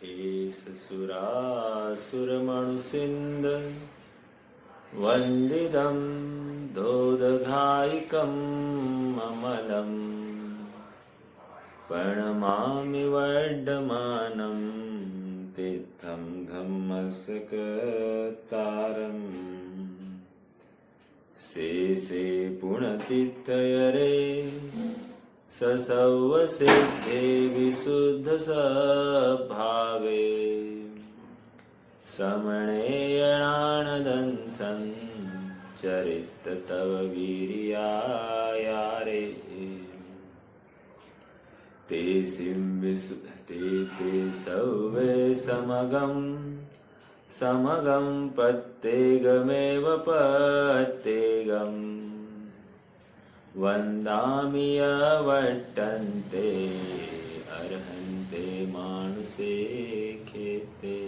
एष सुरासुरमणुसिन्द वन्दितं दोदघायिकम् अमलम् प्रणमामि वर्धमानं तीर्थं धम्मसकतारम् शेषे पुण्यतीर्थयरे ससौवसिद्धे विशुद्धसद्भावे समणेयणानदंसं चरित तव वीर्यायारे ते सौवे समगं पत्तेगमेव पत्तेगम् वन्दामि यवर्तन्ते अर्हन्ते मानुषे खेते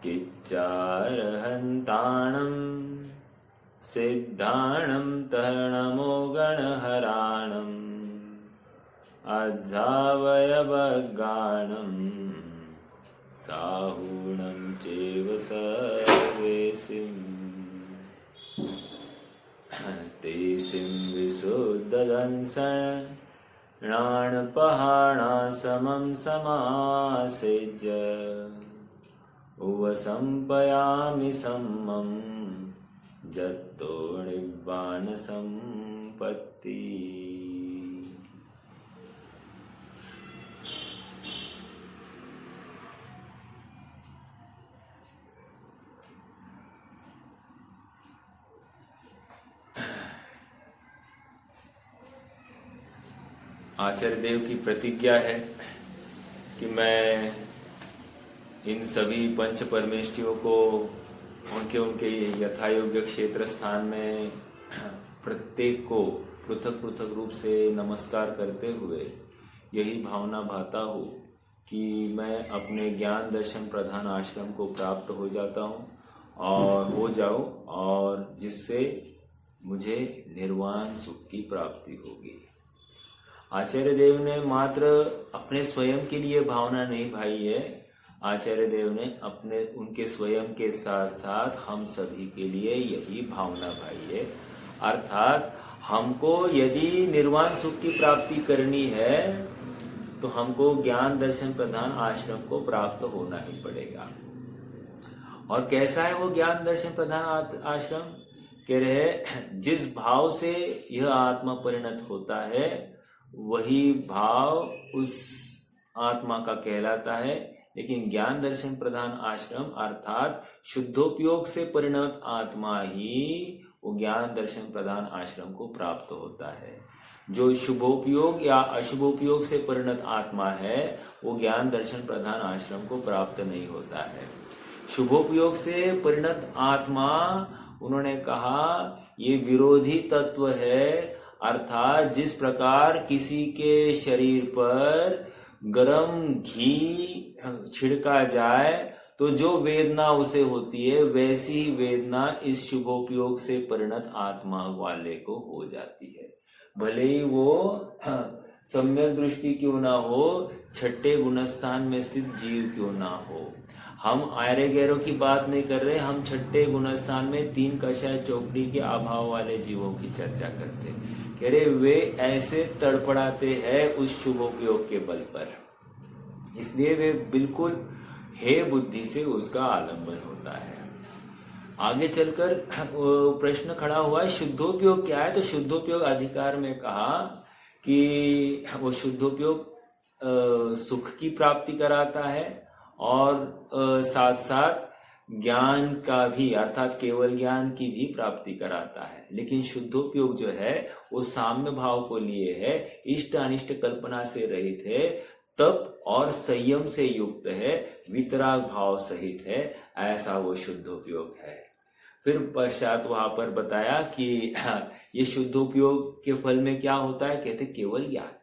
किच्चार्हन्ताणं सिद्धाणं तरणमो गणहराणम् अध्यावयवगाणं साहूणं चैव सर्वेसिम् तेसिं विशुद्धदंसणाणपहाणा समं समासेज्य उवसंपयामि सम्मं जत्तो निब्बाणसम्पत्ति। आचार्य देव की प्रतिज्ञा है कि मैं इन सभी पंच परमेष्ठियों को उनके उनके यथायोग्य क्षेत्र स्थान में प्रत्येक को पृथक पृथक रूप से नमस्कार करते हुए यही भावना भाता हूँ कि मैं अपने ज्ञान दर्शन प्रधान आश्रम को प्राप्त हो जाता हूँ और हो जाऊँ, और जिससे मुझे निर्वाण सुख की प्राप्ति होगी। आचार्य देव ने मात्र अपने स्वयं के लिए भावना नहीं भाई है, आचार्य देव ने अपने उनके स्वयं के साथ साथ हम सभी के लिए यही भावना भाई है। अर्थात हमको यदि निर्वाण सुख की प्राप्ति करनी है तो हमको ज्ञान दर्शन प्रधान आश्रम को प्राप्त होना ही पड़ेगा। और कैसा है वो ज्ञान दर्शन प्रधान आश्रम? कह रहे जिस भाव से यह आत्मा परिणत होता है वही भाव उस आत्मा का कहलाता है। लेकिन ज्ञान दर्शन प्रधान आश्रम अर्थात शुद्धोपयोग से परिणत आत्मा ही वो ज्ञान दर्शन प्रधान आश्रम को प्राप्त होता है। जो शुभोपयोग या अशुभोपयोग से परिणत आत्मा है वो ज्ञान दर्शन प्रधान आश्रम को प्राप्त नहीं होता है। शुभोपयोग से परिणत आत्मा, उन्होंने कहा, ये विरोधी तत्व है। अर्थात जिस प्रकार किसी के शरीर पर गरम घी छिड़का जाए तो जो वेदना उसे होती है वैसी ही वेदना इस शुभोपयोग से परिणत आत्मा वाले को हो जाती है। भले ही वो सम्यक दृष्टि क्यों ना हो, छठे गुणस्थान में स्थित जीव क्यों ना हो। हम आयरे गैरों की बात नहीं कर रहे, हम छठे गुणस्थान में 3 कषाय चौकड़ी के अभाव वाले जीवों की चर्चा करते हैं। कह रहे वे ऐसे तड़पड़ाते हैं उस शुभोपयोग के बल पर, इसलिए वे बिल्कुल हे बुद्धि से उसका आलंबन होता है। आगे चलकर प्रश्न खड़ा हुआ है शुद्धोपयोग क्या है? तो शुद्धोपयोग अधिकार में कहा कि वो शुद्धोपयोग सुख की प्राप्ति कराता है और साथ साथ ज्ञान का भी अर्थात केवल ज्ञान की भी प्राप्ति कराता है। लेकिन शुद्धोपयोग जो है वो साम्य भाव को लिए है, इष्ट अनिष्ट कल्पना से रहित है, तप और संयम से युक्त है, वितराग भाव सहित है, ऐसा वो शुद्धोपयोग है। फिर पश्चात वहां पर बताया कि ये शुद्धोपयोग के फल में क्या होता है? कहते केवल ज्ञान।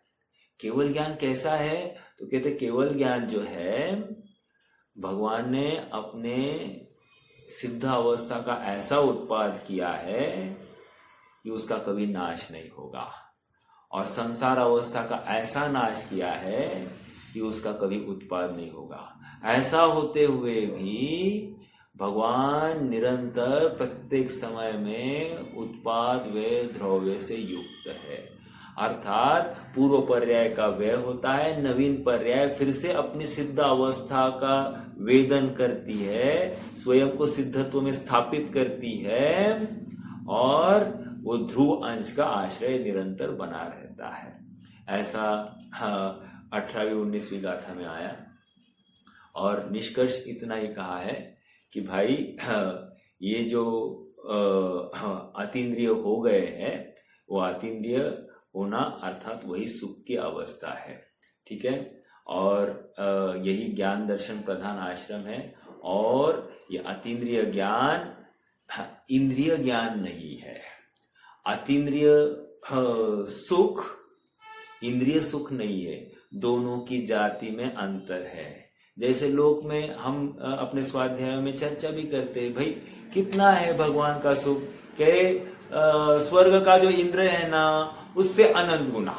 केवल ज्ञान कैसा है? तो कहते केवल ज्ञान जो है भगवान ने अपने सिद्ध अवस्था का ऐसा उत्पाद किया है कि उसका कभी नाश नहीं होगा, और संसार अवस्था का ऐसा नाश किया है कि उसका कभी उत्पाद नहीं होगा। ऐसा होते हुए भी भगवान निरंतर प्रत्येक समय में उत्पाद व्यय द्रव्य से युक्त है, अर्थात पूर्व पर्याय का व्यय होता है, नवीन पर्याय फिर से अपनी सिद्ध अवस्था का वेदन करती है, स्वयं को सिद्धत्व में स्थापित करती है और वो ध्रुव अंश का आश्रय निरंतर बना रहता है। ऐसा 18वीं 19वीं गाथा में आया और निष्कर्ष इतना ही कहा है कि भाई ये जो अतीन्द्रिय हो गए हैं वो अतीन्द्रिय होना अर्थात वही सुख की अवस्था है, ठीक है। और यही ज्ञान दर्शन प्रधान आश्रम है और ये अतीन्द्रिय ज्ञान इंद्रिय ज्ञान नहीं है। अतीन्द्रिय सुख इंद्रिय सुख नहीं है, दोनों की जाति में अंतर है। जैसे लोक में हम अपने स्वाध्याय में चर्चा भी करते हैं, भाई कितना है भगवान का सुख, कहे स्वर्ग का जो इंद्र है ना उससे अनंत गुना,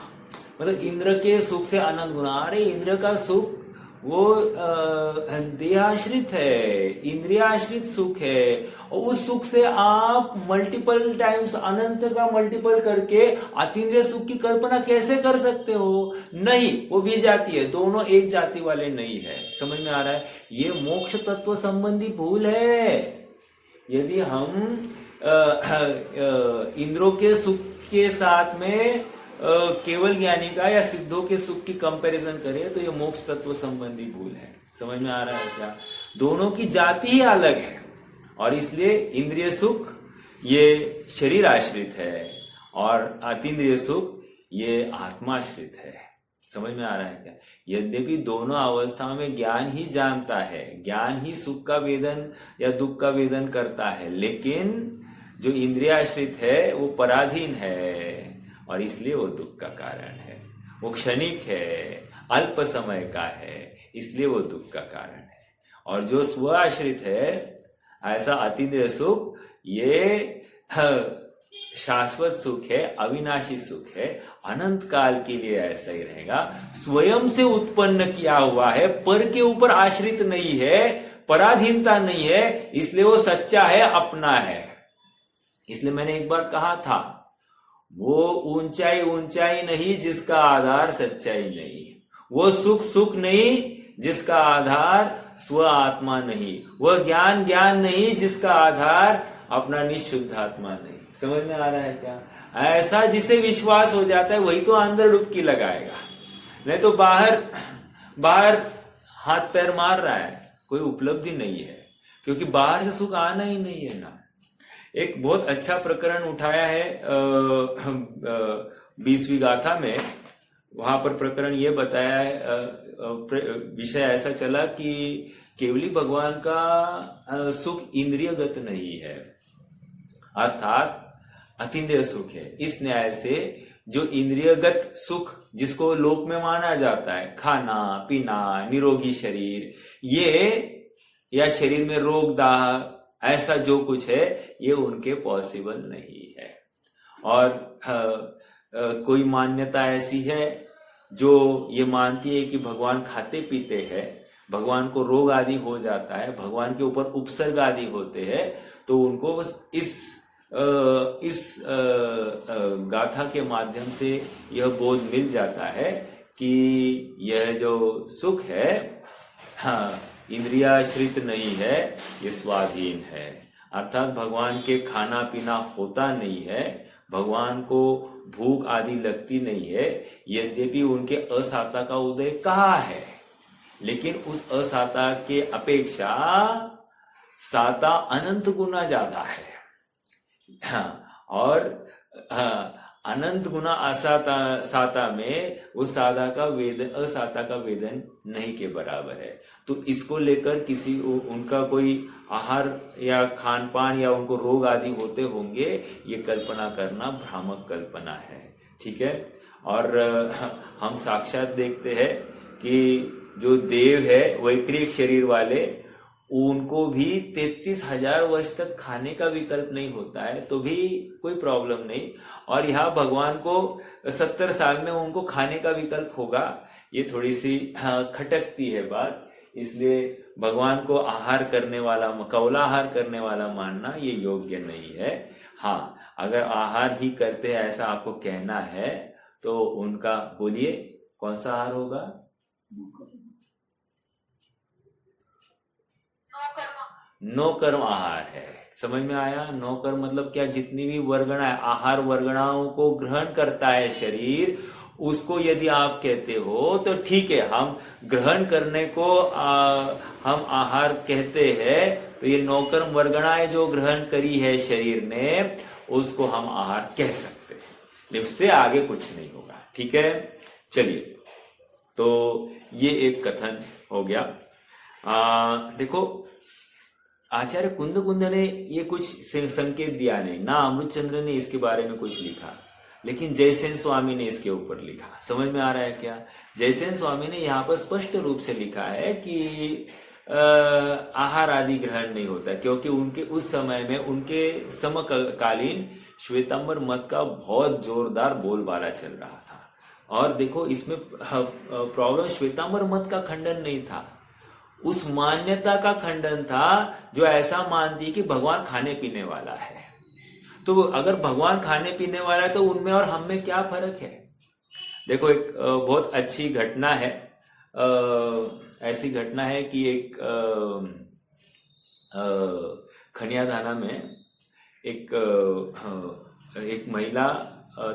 मतलब इंद्र के सुख से अनंत गुना। अरे इंद्र का सुख वो देहाश्रित है, इंद्रियाश्रित सुख है, और उस सुख से आप मल्टीपल टाइम्स अनंत का मल्टीपल करके अतीन्द्रिय सुख की कल्पना कैसे कर सकते हो? नहीं, वो भी जाति है, दोनों एक जाति वाले नहीं है। समझ में आ रहा है? ये मोक्ष तत्व संबंधी भूल है। यदि हम इंद्रों के सुख के साथ में केवल ज्ञानी का या सिद्धों के सुख की कंपैरिजन करें तो ये मोक्ष तत्व संबंधी भूल है। समझ में आ रहा है क्या? दोनों की जाति ही अलग है और इसलिए इंद्रिय सुख ये शरीर आश्रित है और अतीन्द्रिय सुख ये आत्माश्रित है। समझ में आ रहा है क्या? यद्यपि दोनों अवस्थाओं में ज्ञान ही जानता है, ज्ञान ही सुख का वेदन या दुख का वेदन करता है, लेकिन जो इंद्रियाश्रित है वो पराधीन है और इसलिए वो दुख का कारण है। वो क्षणिक है, अल्प समय का है, इसलिए वो दुख का कारण है। और जो स्वआश्रित है, ऐसा अतीन्द्रिय सुख ये शाश्वत सुख है, अविनाशी सुख है, अनंत काल के लिए ऐसा ही रहेगा। स्वयं से उत्पन्न किया हुआ है, पर के ऊपर आश्रित नहीं है, पराधीनता नहीं है, इसलिए वो सच्चा है, अपना है। इसलिए मैंने एक बार कहा था, वो ऊंचाई ऊंचाई नहीं जिसका आधार सच्चाई नहीं, वो सुख सुख नहीं जिसका आधार स्व आत्मा नहीं, वह ज्ञान ज्ञान नहीं जिसका आधार अपना निःशुद्ध आत्मा नहीं। समझ में आ रहा है क्या? ऐसा जिसे विश्वास हो जाता है वही तो अंदर डुबकी लगाएगा, नहीं तो बाहर हाथ पैर मार रहा है, कोई उपलब्धि नहीं है, क्योंकि बाहर से सुख आना ही नहीं है ना। एक बहुत अच्छा प्रकरण उठाया है 20वीं गाथा में। वहां पर प्रकरण ये बताया है, विषय ऐसा चला कि केवली भगवान का सुख इंद्रियगत नहीं है, अर्थात अतीन्द्रिय सुख है। इस न्याय से जो इंद्रियगत सुख जिसको लोक में माना जाता है, खाना पीना, निरोगी शरीर, ये या शरीर में रोग दाह, ऐसा जो कुछ है ये उनके पॉसिबल नहीं है। और कोई मान्यता ऐसी है जो ये मानती है कि भगवान खाते पीते हैं, भगवान को रोग आदि हो जाता है, भगवान के ऊपर उपसर्ग आदि होते हैं, तो उनको बस इस गाथा के माध्यम से यह बोध मिल जाता है कि यह जो सुख है, हाँ, इंद्रियाश्रित नहीं है, ये स्वाधीन है, अर्थात भगवान के खाना पीना होता नहीं है, भगवान को भूख आदि लगती नहीं है। यद्यपि उनके असाता का उदय कहा है, लेकिन उस असाता के अपेक्षा साता अनंत गुना ज्यादा है। और अनंत गुना साता में उस साता का वेदन असाता का वेदन नहीं के बराबर है। तो इसको लेकर किसी उनका कोई आहार या खान पान या उनको रोग आदि होते होंगे, ये कल्पना करना भ्रामक कल्पना है, ठीक है। और हम साक्षात देखते हैं कि जो देव है वैक्रिक शरीर वाले, उनको भी 33,000 वर्ष तक खाने का विकल्प नहीं होता है, तो भी कोई प्रॉब्लम नहीं। और यहाँ भगवान को 70 साल में उनको खाने का विकल्प होगा, ये थोड़ी सी खटकती है बात, इसलिए भगवान को आहार करने वाला, कौलाहार करने वाला मानना ये योग्य नहीं है। हाँ, अगर आहार ही करते हैं ऐसा आपको कहना है तो उनका बोलिए कौन सा आहार होगा? नो कर्म आहार है। समझ में आया? नो कर्म मतलब क्या? जितनी भी वर्गणा है, आहार वर्गणाओं को ग्रहण करता है शरीर, उसको यदि आप कहते हो तो ठीक है, हम ग्रहण करने को हम आहार कहते हैं, तो ये नौकर्म वर्गणाएं जो ग्रहण करी है शरीर ने, उसको हम आहार कह सकते हैं, लेकिन उससे आगे कुछ नहीं होगा। ठीक है, चलिए, तो ये एक कथन हो गया। देखो, आचार्य कुंद ने ये कुछ संकेत दिया नहीं ना, अमृतचंद्र ने इसके बारे में कुछ लिखा, लेकिन जयसेन स्वामी ने इसके ऊपर लिखा। समझ में आ रहा है क्या? जयसेन स्वामी ने यहाँ पर स्पष्ट रूप से लिखा है कि आहार आदि ग्रहण नहीं होता, क्योंकि उनके उस समय में उनके समकालीन श्वेतांबर मत का बहुत जोरदार बोलबाला चल रहा था। और देखो, इसमें प्रॉब्लम श्वेतांबर मत का खंडन नहीं था, उस मान्यता का खंडन था जो ऐसा मानती कि भगवान खाने पीने वाला है। तो अगर भगवान खाने पीने वाला है तो उनमें और हम में क्या फर्क है? देखो, एक बहुत अच्छी घटना है, ऐसी घटना है कि खनियाधाना में एक महिला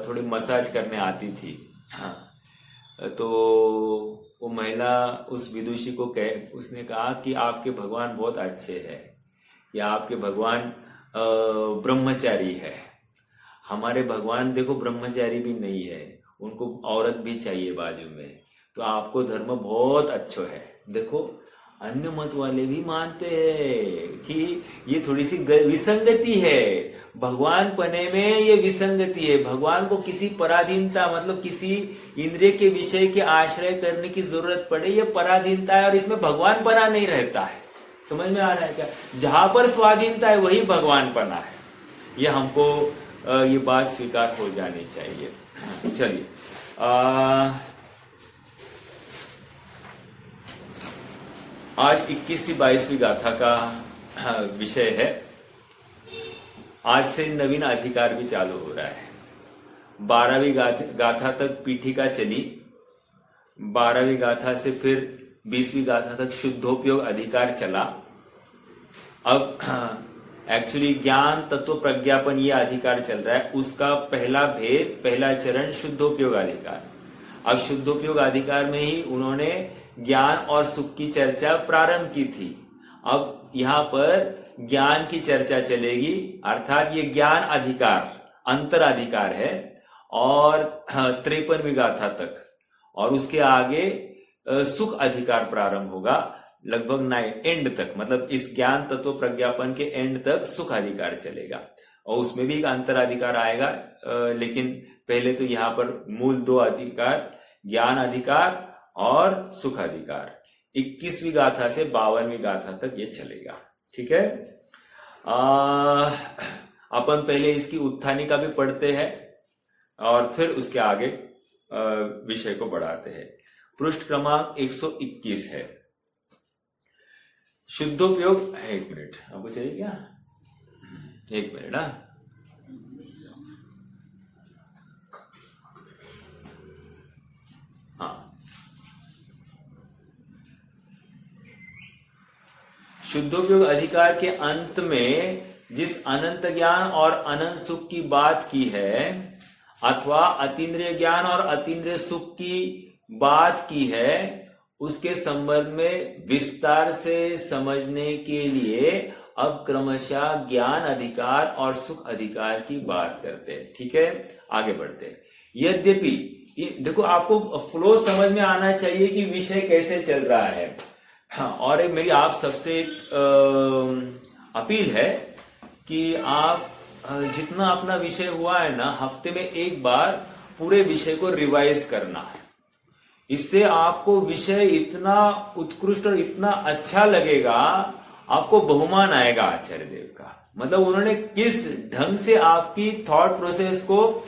थोड़ी मसाज करने आती थी। हाँ, तो वो महिला उस विदुषी को उसने कहा कि आपके भगवान बहुत अच्छे हैं, या आपके भगवान ब्रह्मचारी है। हमारे भगवान देखो ब्रह्मचारी भी नहीं है, उनको औरत भी चाहिए बाजू में, तो आपको धर्म बहुत अच्छा है। देखो, अन्य मत वाले भी मानते हैं कि ये थोड़ी सी विसंगति है, भगवान पने में ये विसंगति है। भगवान को किसी पराधीनता, मतलब किसी इंद्रिय के विषय के आश्रय करने की जरूरत पड़े, ये पराधीनता है, और इसमें भगवान पना नहीं रहता है। समझ में आ रहा है क्या? जहां पर स्वाधीनता है वही भगवान पना है। ये हमको ये बात स्वीकार हो जानी चाहिए। चलिए, आज 21वीं 22वीं गाथा का विषय है। आज से नवीन अधिकार भी चालू हो रहा है। 12वीं गाथा तक पीठिका चली, 12वीं गाथा से फिर 20वीं गाथा तक शुद्धोपयोग अधिकार चला। अब एक्चुअली ज्ञान तत्व प्रज्ञापन ये अधिकार चल रहा है, उसका पहला भेद, पहला चरण शुद्धोपयोग अधिकार। अब शुद्धोपयोग अधिकार में ही उन्होंने ज्ञान और सुख की चर्चा प्रारंभ की थी। अब यहाँ पर ज्ञान की चर्चा चलेगी, अर्थात ये ज्ञान अधिकार अंतराधिकार है, और 53वीं गाथा तक, और उसके आगे सुख अधिकार प्रारंभ होगा लगभग एंड तक, मतलब इस ज्ञान तत्व प्रज्ञापन के एंड तक सुख अधिकार चलेगा, और उसमें भी एक अंतराधिकार आएगा। लेकिन पहले तो यहाँ पर मूल दो अधिकार, ज्ञान अधिकार और सुख अधिकार, 21वीं गाथा से 52वीं गाथा तक ये चलेगा। ठीक है, अपन पहले इसकी उत्थानी का भी पढ़ते हैं और फिर उसके आगे विषय को बढ़ाते हैं। पृष्ठ क्रमांक 121 है। शुद्धोपयोग, एक मिनट, आपको चाहिए क्या? एक मिनट। हाँ, शुद्धोपयोग अधिकार के अंत में जिस अनंत ज्ञान और अनंत सुख की बात की है, अथवा अतीन्द्रिय ज्ञान और अतीन्द्रिय सुख की बात की है, उसके संबंध में विस्तार से समझने के लिए अब क्रमशः ज्ञान अधिकार और सुख अधिकार की बात करते हैं। ठीक है, आगे बढ़ते हैं। यद्यपि देखो, आपको फ्लो समझ में आना चाहिए कि विषय कैसे चल रहा है। हाँ, और एक मेरी आप सबसे अपील है कि आप जितना अपना विषय हुआ है ना, हफ्ते में एक बार पूरे विषय को रिवाइज करना है। इससे आपको विषय इतना उत्कृष्ट और इतना अच्छा लगेगा, आपको बहुमान आएगा आचार्य देव का। मतलब उन्होंने किस ढंग से आपकी थॉट प्रोसेस को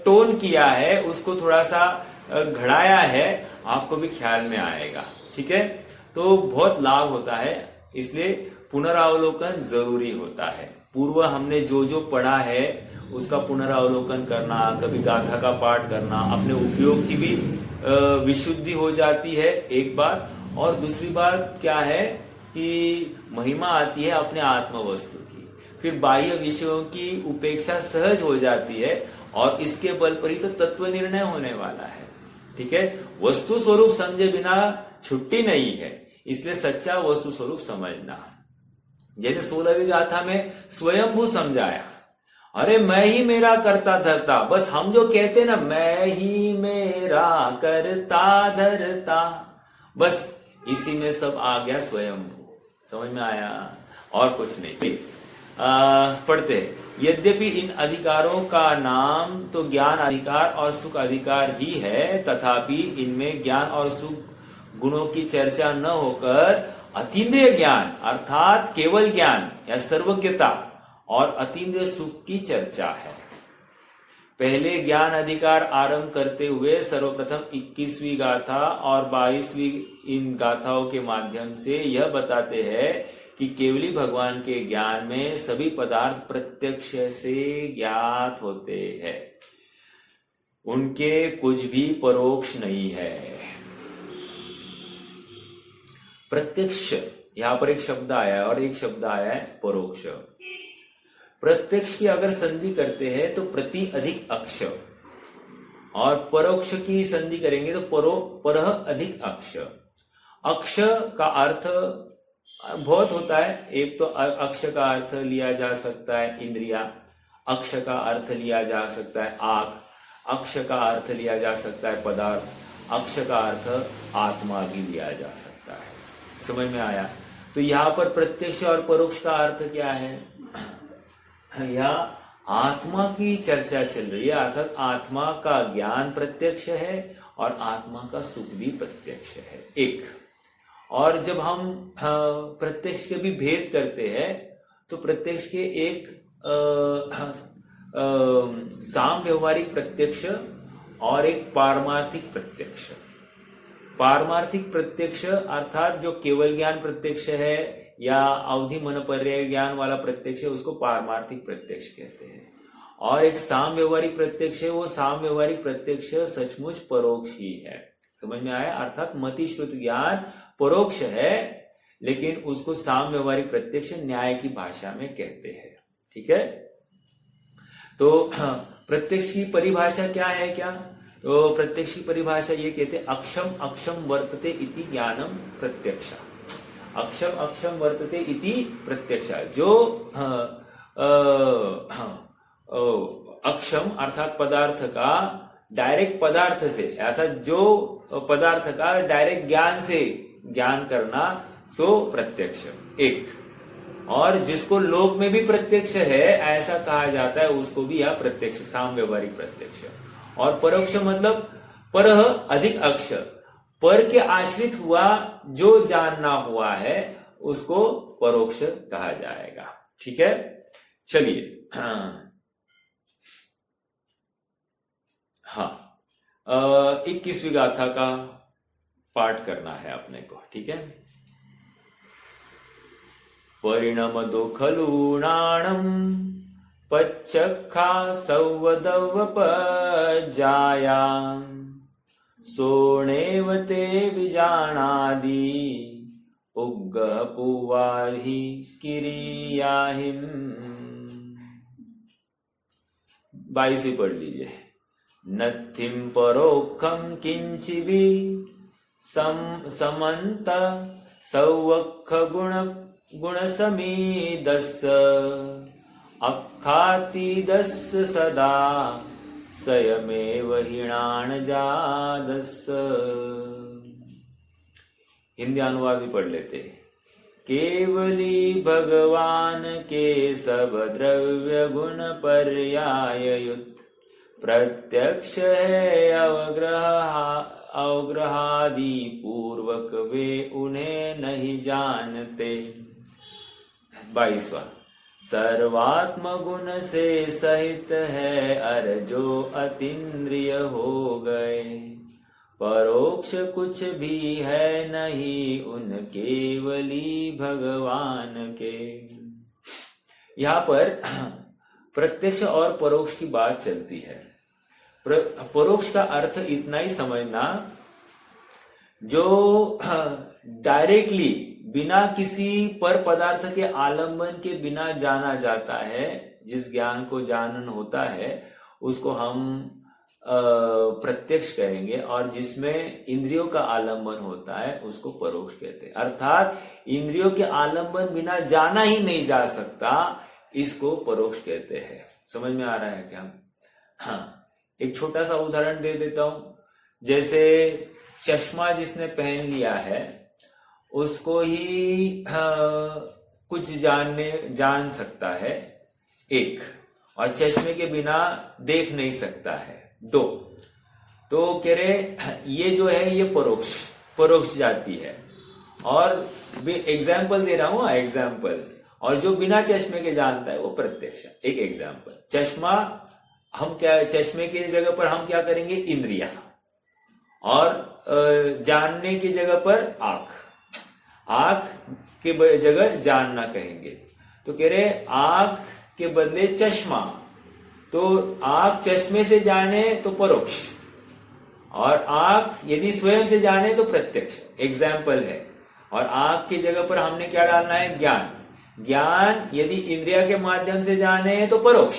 टोन किया है, उसको थोड़ा सा घड़ाया है, आपको भी ख्याल में आएगा। ठीक है, तो बहुत लाभ होता है, इसलिए पुनरावलोकन जरूरी होता है। पूर्व हमने जो जो पढ़ा है उसका पुनरावलोकन करना, कभी गाथा का पाठ करना, अपने उपयोग की भी विशुद्धि हो जाती है एक बात। और दूसरी बात क्या है कि महिमा आती है अपने आत्म वस्तु की, फिर बाह्य विषयों की उपेक्षा सहज हो जाती है और इसके बल पर ही तो तत्व निर्णय होने वाला है। ठीक है, वस्तु स्वरूप समझे बिना छुट्टी नहीं है, इसलिए सच्चा वस्तु स्वरूप समझना। जैसे 16वीं गाथा में स्वयंभू समझाया, अरे मैं ही मेरा करता धरता, बस हम जो कहते हैं ना मैं ही मेरा करता धरता, बस इसी में सब आ गया स्वयंभू। समझ में आया? और कुछ नहीं। पढ़ते हैं, यद्यपि इन अधिकारों का नाम तो ज्ञान अधिकार और सुख अधिकार ही है, तथापि इनमें ज्ञान और सुख गुणों की चर्चा न होकर अतीन्द्रिय ज्ञान अर्थात केवल ज्ञान या सर्वज्ञता और अतीन्द्रिय सुख की चर्चा है। पहले ज्ञान अधिकार आरंभ करते हुए सर्वप्रथम 21वीं गाथा और 22वीं इन गाथाओं के माध्यम से यह बताते हैं कि केवली भगवान के ज्ञान में सभी पदार्थ प्रत्यक्ष से ज्ञात होते हैं, उनके कुछ भी परोक्ष नहीं है। प्रत्यक्ष, यहां पर एक शब्द आया है और एक शब्द आया है परोक्ष। प्रत्यक्ष की अगर संधि करते हैं तो प्रति अधिक अक्ष, और परोक्ष की संधि करेंगे तो परह अधिक अक्ष। अक्ष का अर्थ बहुत होता है, एक तो अक्ष का अर्थ लिया जा सकता है इंद्रिया, अक्ष का अर्थ लिया जा सकता है आंख, अक्ष का अर्थ लिया जा सकता है पदार्थ, अक्ष का अर्थ आत्मा भी लिया जा सकता है। समझ में आया? तो यहाँ पर प्रत्यक्ष और परोक्ष का अर्थ क्या है? यहाँ आत्मा की चर्चा चल रही है, अर्थात आत्मा का ज्ञान प्रत्यक्ष है और आत्मा का सुख भी प्रत्यक्ष है एक। और जब हम प्रत्यक्ष के भी भेद करते हैं तो प्रत्यक्ष के एक साम व्यवहारिक प्रत्यक्ष और एक पारमार्थिक प्रत्यक्ष। पारमार्थिक प्रत्यक्ष अर्थात जो केवल ज्ञान प्रत्यक्ष है या अवधि मन पर्याय ज्ञान वाला प्रत्यक्ष है, उसको पारमार्थिक प्रत्यक्ष कहते हैं। और एक साम व्यवहारिक प्रत्यक्ष है, वो साम व्यवहारिक प्रत्यक्ष सचमुच परोक्ष ही है। समझ में आया? अर्थात मति श्रुत ज्ञान परोक्ष है, लेकिन उसको साम व्यवहारिक प्रत्यक्ष न्याय की भाषा में कहते हैं। ठीक है, तो प्रत्यक्ष की परिभाषा क्या है? क्या तो प्रत्यक्ष की परिभाषा ये कहते हैं, अक्षम अक्षम वर्तते इति ज्ञानम प्रत्यक्ष। अक्षम अक्षम वर्तते इति प्रत्यक्ष, जो अक्षम अर्थात पदार्थ का डायरेक्ट पदार्थ से, अर्थात जो पदार्थ का डायरेक्ट ज्ञान से ज्ञान करना, सो प्रत्यक्ष एक। और जिसको लोक में भी प्रत्यक्ष है ऐसा कहा जाता है, उसको भी यह प्रत्यक्ष साम व्यवहारिक प्रत्यक्ष। और परोक्ष मतलब परह अधिक अक्ष, पर के आश्रित हुआ जो जानना हुआ है उसको परोक्ष कहा जाएगा। ठीक है, चलिए हाँ 21वीं गाथा का पाठ करना है अपने को। ठीक है, परिणमतो खलु नाणं पच्चक्खा सौवदवपजायां सोणेव ते विजानादि उग्गः पुवाहि किरीयाहिम्। 22वीं पढ़ लीजिए। नत्थिं परोक्षं किंचिवि समन्त सौवक्ख गुणसमीदस्य अख्खातीदस्य सदा स्वयमेव हीणान जादस्य। हिंदी अनुवाद भी पढ़ लेते। केवली भगवान के सब द्रव्य गुण पर्याययुत प्रत्यक्ष है अवग्रहादि पूर्वक वे उन्हें नहीं जानते। 22वां। सर्वात्म गुण से सहित है अर जो अतीन्द्रिय हो गए परोक्ष कुछ भी है नहीं उन केवली भगवान के। यहाँ पर प्रत्यक्ष और परोक्ष की बात चलती है। परोक्ष का अर्थ इतना ही समझना, जो डायरेक्टली बिना किसी पर पदार्थ के आलंबन के बिना जाना जाता है, जिस ज्ञान को जानन होता है उसको हम प्रत्यक्ष कहेंगे, और जिसमें इंद्रियों का आलंबन होता है उसको परोक्ष कहते हैं। अर्थात इंद्रियों के आलंबन बिना जाना ही नहीं जा सकता, इसको परोक्ष कहते हैं। समझ में आ रहा है क्या? हाँ, एक छोटा सा उदाहरण दे देता हूं। जैसे चश्मा जिसने पहन लिया है उसको ही कुछ जान सकता है, एक, और चश्मे के बिना देख नहीं सकता है, दो। तो कह रहे ये जो है ये परोक्ष जाती है। और एग्जाम्पल दे रहा हूं, एग्जाम्पल। और जो बिना चश्मे के जानता है वो प्रत्यक्ष। एक एग्जाम्पल, चश्मा, हम क्या, चश्मे की जगह पर हम क्या करेंगे? इंद्रिया, और जानने की जगह पर आंख के जगह जानना कहेंगे। तो कह रहे आंख के बदले चश्मा, तो आंख चश्मे से जाने तो परोक्ष, और आंख यदि स्वयं से जाने तो प्रत्यक्ष। एग्जाम्पल है। और आंख की जगह पर हमने क्या डालना है? ज्ञान यदि इंद्रिया के माध्यम से जाने तो परोक्ष,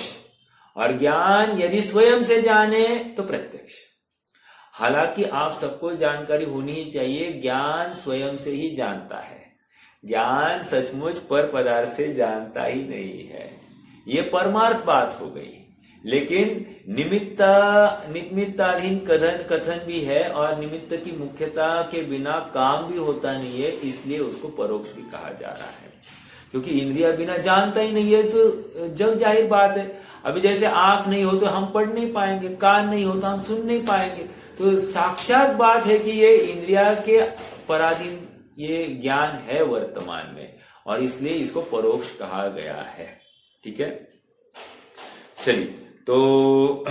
और ज्ञान यदि स्वयं से जाने तो प्रत्यक्ष। हालांकि आप सबको जानकारी होनी ही चाहिए, ज्ञान स्वयं से ही जानता है। ज्ञान सचमुच पर पदार्थ से जानता ही नहीं है, ये परमार्थ बात हो गई। लेकिन निमित्ताधीन कथन भी है, और निमित्त की मुख्यता के बिना काम भी होता नहीं है, इसलिए उसको परोक्ष भी कहा जा रहा है। क्योंकि इंद्रिया बिना जानता ही नहीं है, तो जग जाहिर बात है। अभी जैसे आंख नहीं हो तो हम पढ़ नहीं पाएंगे, कान नहीं हो तो हम सुन नहीं पाएंगे। तो साक्षात बात है कि ये इंद्रिया के पराधीन ये ज्ञान है वर्तमान में, और इसलिए इसको परोक्ष कहा गया है। ठीक है, चलिए। तो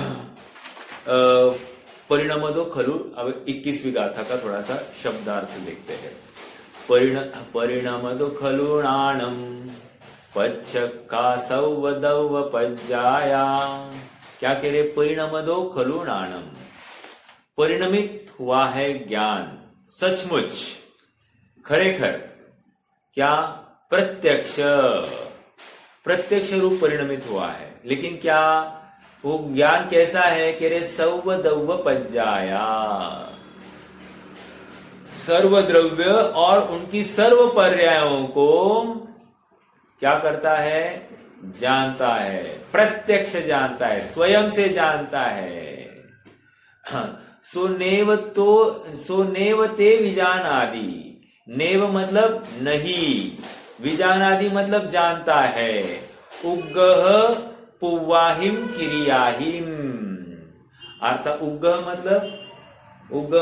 परिणमदो खलु, अब 21वीं गाथा का थोड़ा सा शब्दार्थ देखते हैं। परिणमदो खलुणाणम पच्चक्कासौ वदौ पज्जाया। क्या कह रहे? परिणमदो खलुणाणम, परिणमित हुआ है ज्ञान, सचमुच, खरेखर। क्या? प्रत्यक्ष रूप परिणमित हुआ है। लेकिन क्या वो ज्ञान कैसा है? कह रहे सौवदौव पज्जाया, सर्वद्रव्य और उनकी सर्व पर्यायों को क्या करता है? जानता है, प्रत्यक्ष जानता है, स्वयं से जानता है। सो नेव ते विजानादि, नेव मतलब नहीं, विजानादि मतलब जानता है। उग्गह पुवाहिम क्रियाहिम, अर्थात उग्गह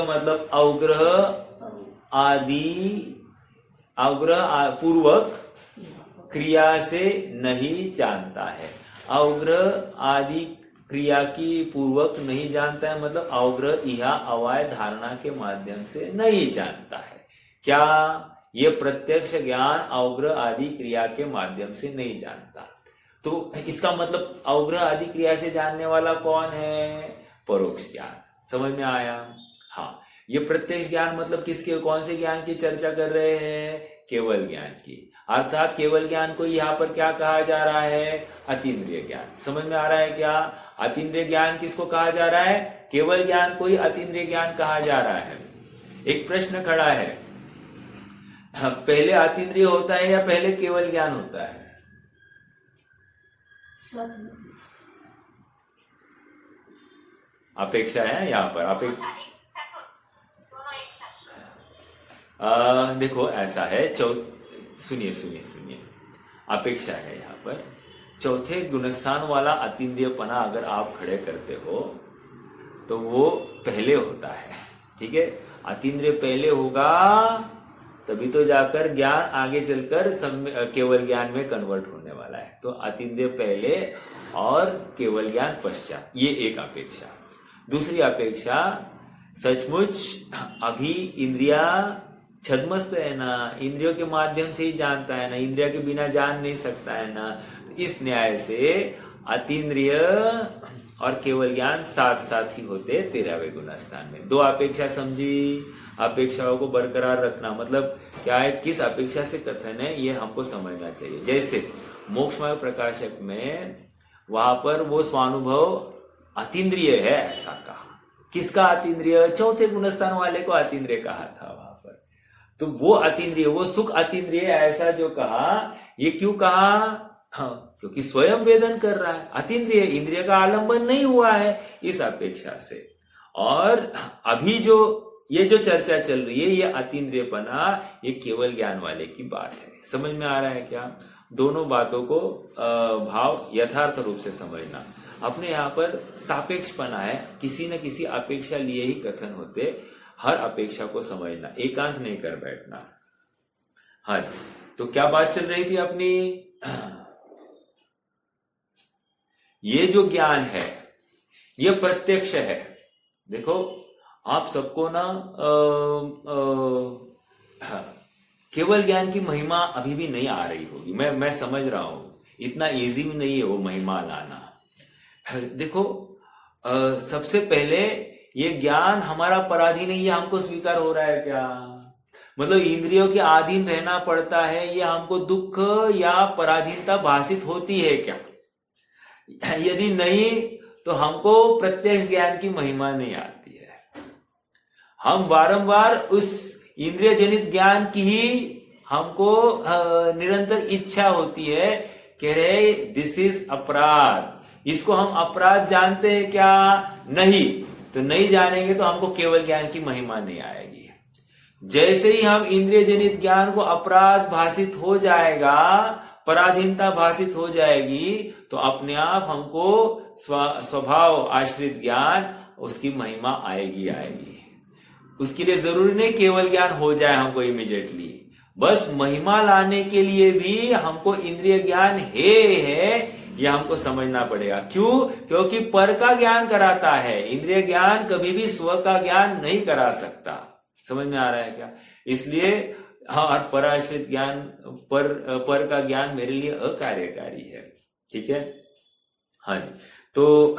मतलब अवग्रह पूर्वक क्रिया से नहीं जानता है। अवग्रह आदि क्रिया की पूर्वक नहीं जानता है, मतलब अवग्रह इहा अवाय धारणा के माध्यम से नहीं जानता है। क्या? ये प्रत्यक्ष ज्ञान अवग्रह आदि क्रिया के माध्यम से नहीं जानता। तो इसका मतलब अवग्रह आदि क्रिया से जानने वाला कौन है? परोक्ष ज्ञान। समझ में आया? हाँ, ये प्रत्यक्ष ज्ञान मतलब किसके, कौन से ज्ञान की चर्चा कर रहे हैं? केवल ज्ञान की। अर्थात केवल ज्ञान को यहाँ पर क्या कहा जा रहा है? अतीन्द्रिय ज्ञान। समझ में आ रहा है क्या? अतीन्द्रिय ज्ञान किसको कहा जा रहा है? केवल ज्ञान को ही अतीन्द्रिय ज्ञान कहा जा रहा है। एक प्रश्न खड़ा है, पहले अतीन्द्रिय होता है या पहले केवल ज्ञान होता है? अपेक्षा है यहाँ पर, अपेक्षा। देखो ऐसा है, सुनिए, अपेक्षा है यहाँ पर। चौथे गुणस्थान वाला अतीन्द्रियपना अगर आप खड़े करते हो तो वो पहले होता है। ठीक है, अतीन्द्रिय पहले होगा तभी तो जाकर ज्ञान आगे चलकर केवल ज्ञान में कन्वर्ट होने वाला है। तो अतीन्द्रिय पहले और केवल ज्ञान पश्चात, ये एक अपेक्षा। दूसरी अपेक्षा, सचमुच अभी इंद्रिया छद्मस्त है ना, इंद्रियों के माध्यम से ही जानता है ना, इंद्रिया के बिना जान नहीं सकता है ना। इस न्याय से अतीन्द्रिय और केवल ज्ञान साथ साथ ही होते 13वें गुणस्थान में। दो अपेक्षा समझी, अपेक्षाओं को बरकरार रखना मतलब क्या है, किस अपेक्षा से कथन है ये हमको समझना चाहिए। जैसे मोक्षमय प्रकाशक में वहां पर वो स्वानुभव अतीन्द्रिय है ऐसा कहा। किसका अतीन्द्रिय? चौथे गुणस्थान वाले को अतीन्द्रिय कहा था वहां पर। तो वो अतीन्द्रिय, वो सुख अतीन्द्रिय ऐसा जो कहा, ये क्यों कहा? हाँ, क्योंकि स्वयं वेदन कर रहा है, अतीन्द्रिय, इंद्रिय का आलंबन नहीं हुआ है इस अपेक्षा से। और अभी जो ये जो चर्चा चल रही है, ये अतीन्द्रियपना, ये केवल ज्ञान वाले की बात है। समझ में आ रहा है क्या? दोनों बातों को भाव यथार्थ रूप से समझना। अपने यहाँ पर सापेक्षपना है, किसी न किसी अपेक्षा लिए ही कथन होते, हर अपेक्षा को समझना, एकांत नहीं कर बैठना। हाँ जी, तो क्या बात चल रही थी अपनी? ये जो ज्ञान है ये प्रत्यक्ष है। देखो आप सबको ना केवल ज्ञान की महिमा अभी भी नहीं आ रही होगी, मैं समझ रहा हूं, इतना इजी भी नहीं है वो महिमा लाना। देखो सबसे पहले ये ज्ञान हमारा पराधीन है, ये हमको स्वीकार हो रहा है क्या? मतलब इंद्रियों के अधीन रहना पड़ता है, ये हमको दुख या पराधीनता भाषित होती है क्या? यदि नहीं तो हमको प्रत्यक्ष ज्ञान की महिमा नहीं आती है। हम बारंबार उस इंद्रिय जनित ज्ञान की ही हमको निरंतर इच्छा होती है, कह रहे दिस इज अपराध, इसको हम अपराध जानते हैं क्या? नहीं, तो नहीं जानेंगे तो हमको केवल ज्ञान की महिमा नहीं आएगी। जैसे ही हम इंद्रिय जनित ज्ञान को अपराध भाषित हो जाएगा, पराधीनता भाषित हो जाएगी, तो अपने आप हमको स्वभाव आश्रित ज्ञान, उसकी महिमा आएगी। उसके लिए जरूरी नहीं केवल ज्ञान हो जाए हमको इमीडिएटली, बस महिमा लाने के लिए भी हमको इंद्रिय ज्ञान है यह हमको समझना पड़ेगा। क्यों? क्योंकि पर का ज्ञान कराता है, इंद्रिय ज्ञान कभी भी स्व का ज्ञान नहीं करा सकता। समझ में आ रहा है क्या? इसलिए और पराश्रित ज्ञान, पर का ज्ञान मेरे लिए अकार्यकारी है। ठीक है, हाँ जी। तो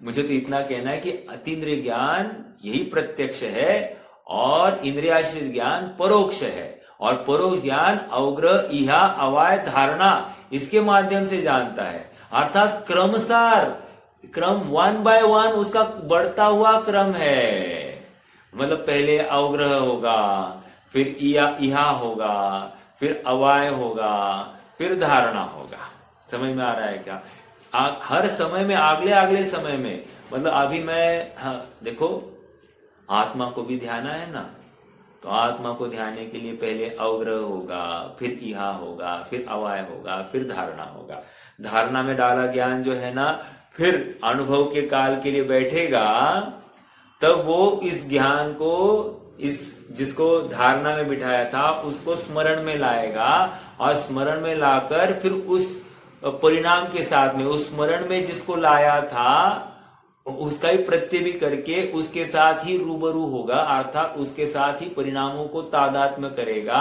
मुझे तो इतना कहना है कि अतीन्द्रिय ज्ञान यही प्रत्यक्ष है और इंद्रियाश्रित ज्ञान परोक्ष है। और परोक्ष ज्ञान अवग्रह, इहा, अवाय, धारणा, इसके माध्यम से जानता है। अर्थात क्रमसार, क्रम 1 by 1 उसका बढ़ता हुआ क्रम है। मतलब पहले अवग्रह होगा, फिर इहा होगा, फिर अवाय होगा, फिर धारणा होगा। समझ में आ रहा है क्या? हर समय में, अगले समय में, मतलब अभी मैं, हाँ देखो आत्मा को भी ध्याना है ना, तो आत्मा को ध्याने के लिए पहले अवग्रह होगा, फिर इहा होगा, फिर अवाय होगा, फिर धारणा होगा। धारणा में डाला ज्ञान जो है ना, फिर अनुभव के काल के लिए बैठेगा, तब वो इस ज्ञान को, इस जिसको धारणा में बिठाया था उसको स्मरण में लाएगा, और स्मरण में लाकर फिर उस परिणाम के साथ में, उस स्मरण में जिसको लाया था उसका ही प्रत्यय भी करके उसके साथ ही रूबरू होगा, अर्थात उसके साथ ही परिणामों को तादात्म्य करेगा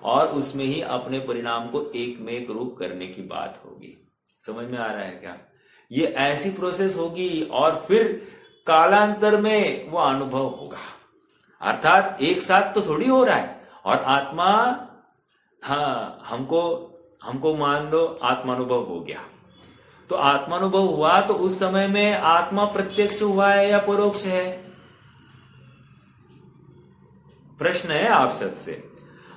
और उसमें ही अपने परिणाम को एक में एक रूप करने की बात होगी। समझ में आ रहा है क्या? ये ऐसी प्रोसेस होगी और फिर कालांतर में वो अनुभव होगा। अर्थात एक साथ तो थोड़ी हो रहा है। और आत्मा, हाँ हमको मान लो आत्मानुभव हो गया, तो आत्मानुभव हुआ तो उस समय में आत्मा प्रत्यक्ष हुआ है या परोक्ष है? प्रश्न है आप सबसे।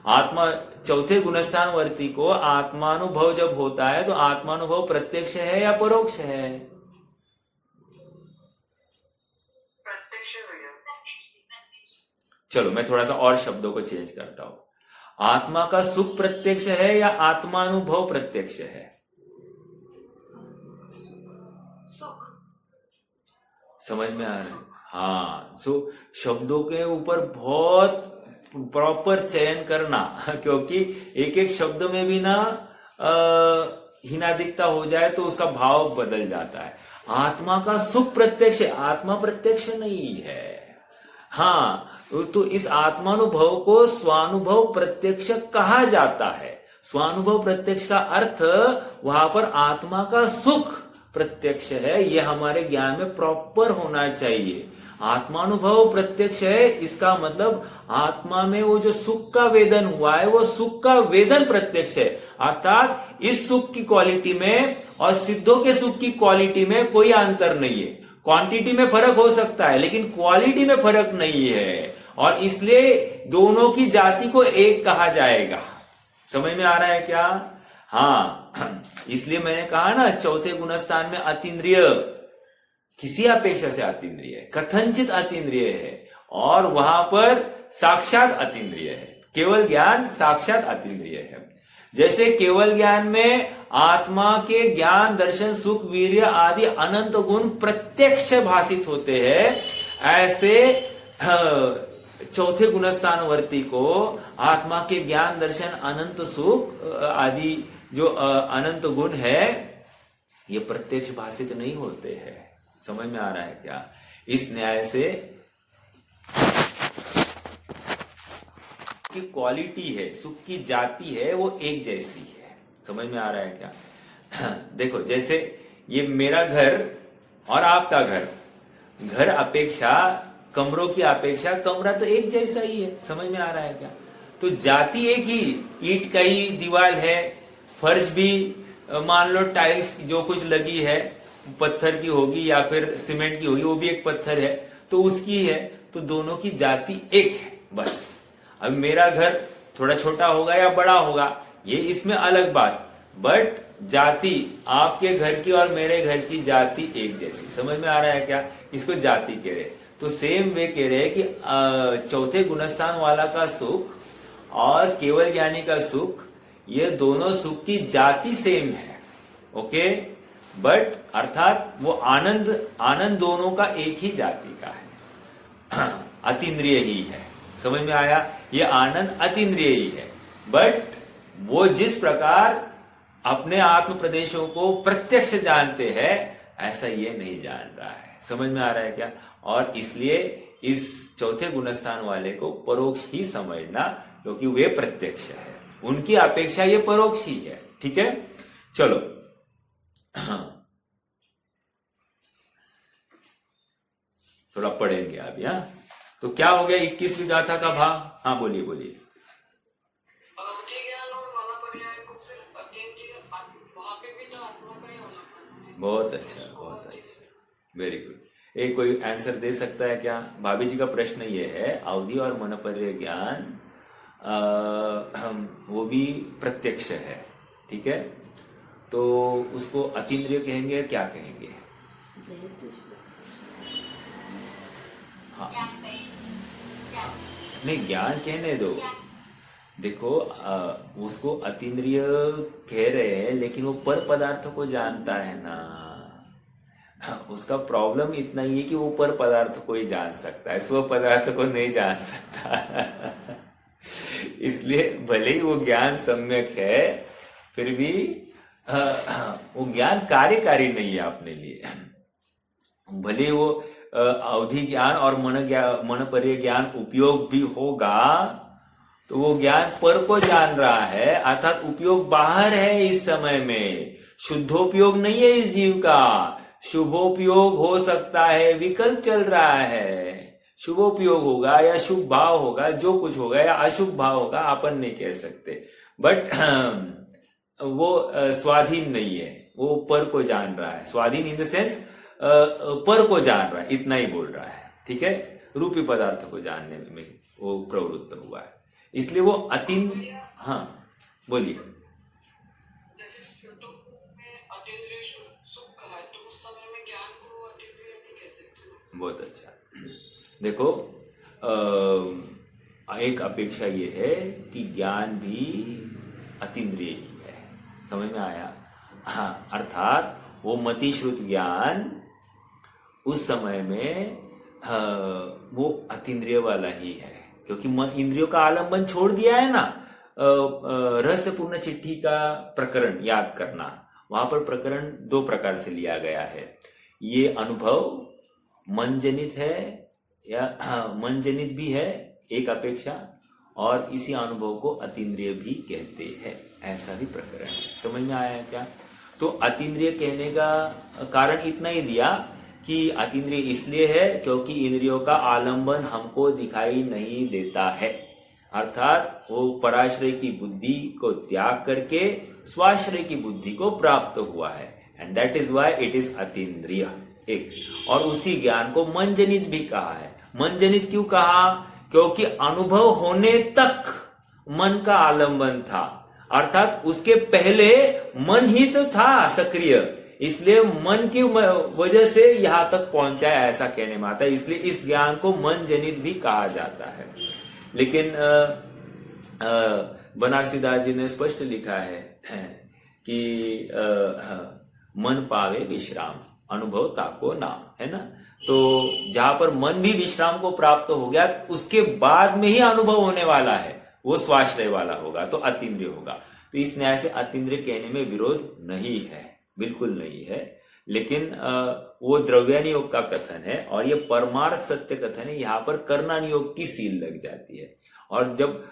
आत्मा, चौथे गुणस्थान वर्ती को आत्मानुभव जब होता है तो आत्मानुभव प्रत्यक्ष है या परोक्ष है? प्रत्यक्ष। चलो मैं थोड़ा सा और शब्दों को चेंज करता हूं। आत्मा का सुख प्रत्यक्ष है या आत्मानुभव प्रत्यक्ष है? सुख। समझ में आ रहा है? हाँ, सो शब्दों के ऊपर बहुत प्रॉपर चयन करना, क्योंकि एक एक शब्द में भी ना हीनादिकता हो जाए तो उसका भाव बदल जाता है। आत्मा का सुख प्रत्यक्ष है, आत्मा प्रत्यक्ष नहीं है। हाँ, तो इस आत्मानुभव को स्वानुभव प्रत्यक्ष कहा जाता है। स्वानुभव प्रत्यक्ष का अर्थ वहां पर आत्मा का सुख प्रत्यक्ष है, यह हमारे ज्ञान में प्रॉपर होना चाहिए। आत्मानुभव प्रत्यक्ष है, इसका मतलब आत्मा में वो जो सुख का वेदन हुआ है वो सुख का वेदन प्रत्यक्ष है। अर्थात इस सुख की क्वालिटी में और सिद्धों के सुख की क्वालिटी में कोई अंतर नहीं है। क्वांटिटी में फर्क हो सकता है लेकिन क्वालिटी में फर्क नहीं है, और इसलिए दोनों की जाति को एक कहा जाएगा। समझ में आ रहा है क्या? हाँ, इसलिए मैंने कहा ना चौथे गुणस्थान में अतीन्द्रिय किसी अपेक्षा से अतीन्द्रिय है, कथनचित अतीन्द्रिय है, और वहां पर साक्षात अतीन्द्रिय है। केवल ज्ञान साक्षात अतीन्द्रिय है। जैसे केवल ज्ञान में आत्मा के ज्ञान दर्शन सुख वीर्य आदि अनंत गुण प्रत्यक्ष भाषित होते हैं, ऐसे चौथे गुणस्थान वर्ती को आत्मा के ज्ञान दर्शन अनंत सुख आदि जो अनंत गुण है ये प्रत्यक्ष भाषित नहीं होते हैं। समझ में आ रहा है क्या? इस न्याय से की क्वालिटी है, सुख की जाति है, वो एक जैसी है। समझ में आ रहा है क्या? देखो, जैसे ये मेरा घर और आपका घर, घर अपेक्षा कमरों की अपेक्षा कमरा तो एक जैसा ही है। समझ में आ रहा है क्या? तो जाति एक ही, ईंट का ही दीवार है, फर्श भी मान लो टाइल्स जो कुछ लगी है पत्थर की होगी या फिर सीमेंट की होगी, वो भी एक पत्थर है तो उसकी है, तो दोनों की जाति एक है बस। अब मेरा घर थोड़ा छोटा होगा या बड़ा होगा ये इसमें अलग बात, बट जाति आपके घर की और मेरे घर की जाति एक जैसी। समझ में आ रहा है क्या? इसको जाति कह रहे। तो सेम वे कह रहे हैं कि चौथे गुणस्थान वाला का सुख और केवल ज्ञानी का सुख, ये दोनों सुख की जाति सेम है। ओके, बट अर्थात वो आनंद दोनों का एक ही जाति का है, अतीन्द्रिय ही है। समझ में आया? ये आनंद अतीन्द्रिय ही है, बट वो जिस प्रकार अपने आत्म प्रदेशों को प्रत्यक्ष जानते हैं ऐसा ये नहीं जान रहा है। समझ में आ रहा है क्या? और इसलिए इस चौथे गुणस्थान वाले को परोक्ष ही समझना, क्योंकि वे प्रत्यक्ष है, उनकी अपेक्षा ये परोक्ष ही है। ठीक है, चलो थोड़ा पढ़ेंगे अभी। हाँ, तो क्या हो गया 21वीं गाथा का भाव? हाँ बोलिए बोलिए। बहुत अच्छा, बहुत अच्छा, वेरी गुड। एक कोई आंसर दे सकता है क्या? भाभी जी का प्रश्न ये है, अवधि और मनपर्य ज्ञान वो भी प्रत्यक्ष है, ठीक है, तो उसको अतीन्द्रिय कहेंगे, क्या कहेंगे? हाँ, नहीं, ज्ञान कहने दो। देखो उसको अतीन्द्रिय कह रहे हैं लेकिन वो पर पदार्थ को जानता है ना। उसका प्रॉब्लम इतना ही है कि वो पर पदार्थ को ही जान सकता है, स्व पदार्थ को नहीं जान सकता। इसलिए भले ही वो ज्ञान सम्यक है फिर भी वो ज्ञान कार्यकारी नहीं है अपने लिए। भले वो अवधि ज्ञान और मनपर्य ज्ञान उपयोग भी होगा तो वो ज्ञान पर को जान रहा है, अर्थात उपयोग बाहर है इस समय में, शुद्धोपयोग नहीं है इस जीव का। शुभोपयोग हो सकता है, विकल्प चल रहा है, शुभोपयोग होगा या शुभ भाव होगा, जो कुछ होगा, या अशुभ भाव होगा, अपन नहीं कह सकते, बट वो स्वाधीन नहीं है, वो पर को जान रहा है। स्वाधीन इन द सेंस पर को जान रहा है, इतना ही बोल रहा है। ठीक है, रूपी पदार्थ को जानने में वो प्रवृत्त हुआ है, इसलिए वो हाँ बोलिए। बहुत अच्छा। देखो एक अपेक्षा ये है कि ज्ञान भी अतीन्द्रिय ही है। समझ में आया? हाँ, अर्थात वो मतिश्रुत ज्ञान उस समय में वो अतीन्द्रिय वाला ही है, क्योंकि इंद्रियों का आलंबन छोड़ दिया है ना। रहस्यपूर्ण चिट्ठी का प्रकरण याद करना, वहां पर प्रकरण 2 प्रकार से लिया गया है। ये अनुभव मन जनित है या मन जनित भी है एक अपेक्षा, और इसी अनुभव को अतीन्द्रिय भी कहते हैं, ऐसा भी प्रकरण है। समझ में आया क्या? तो अतीन्द्रिय कहने का कारण इतना ही दिया कि अतीन्द्रिय इसलिए है क्योंकि इंद्रियों का आलंबन हमको दिखाई नहीं देता है, अर्थात वो पराश्रय की बुद्धि को त्याग करके स्वाश्रय की बुद्धि को प्राप्त हुआ है, and that is why it is अतीन्द्रिय। एक और उसी ज्ञान को मन जनित भी कहा है। मन जनित क्यों कहा? क्योंकि अनुभव होने तक मन का आलंबन था, अर्थात उसके पहले मन ही तो था सक्रिय, इसलिए मन की वजह से यहां तक पहुंचा है, ऐसा कहने में आता है। इसलिए इस ज्ञान को मन जनित भी कहा जाता है। लेकिन बनारसीदास जी ने स्पष्ट लिखा है कि मन पावे विश्राम, अनुभव ताको नाम, है ना। तो जहां पर मन भी विश्राम को प्राप्त हो गया, उसके बाद में ही अनुभव होने वाला है, वो स्वाश्रय वाला होगा, तो अतीन्द्रिय होगा। तो इस न्याय से अतीन्द्रिय कहने में विरोध नहीं है, बिल्कुल नहीं है। लेकिन वो द्रव्यानि योग का कथन है, और ये परमार्थ सत्य कथन है, यहाँ पर कर्णानि योग की सील लग जाती है। और जब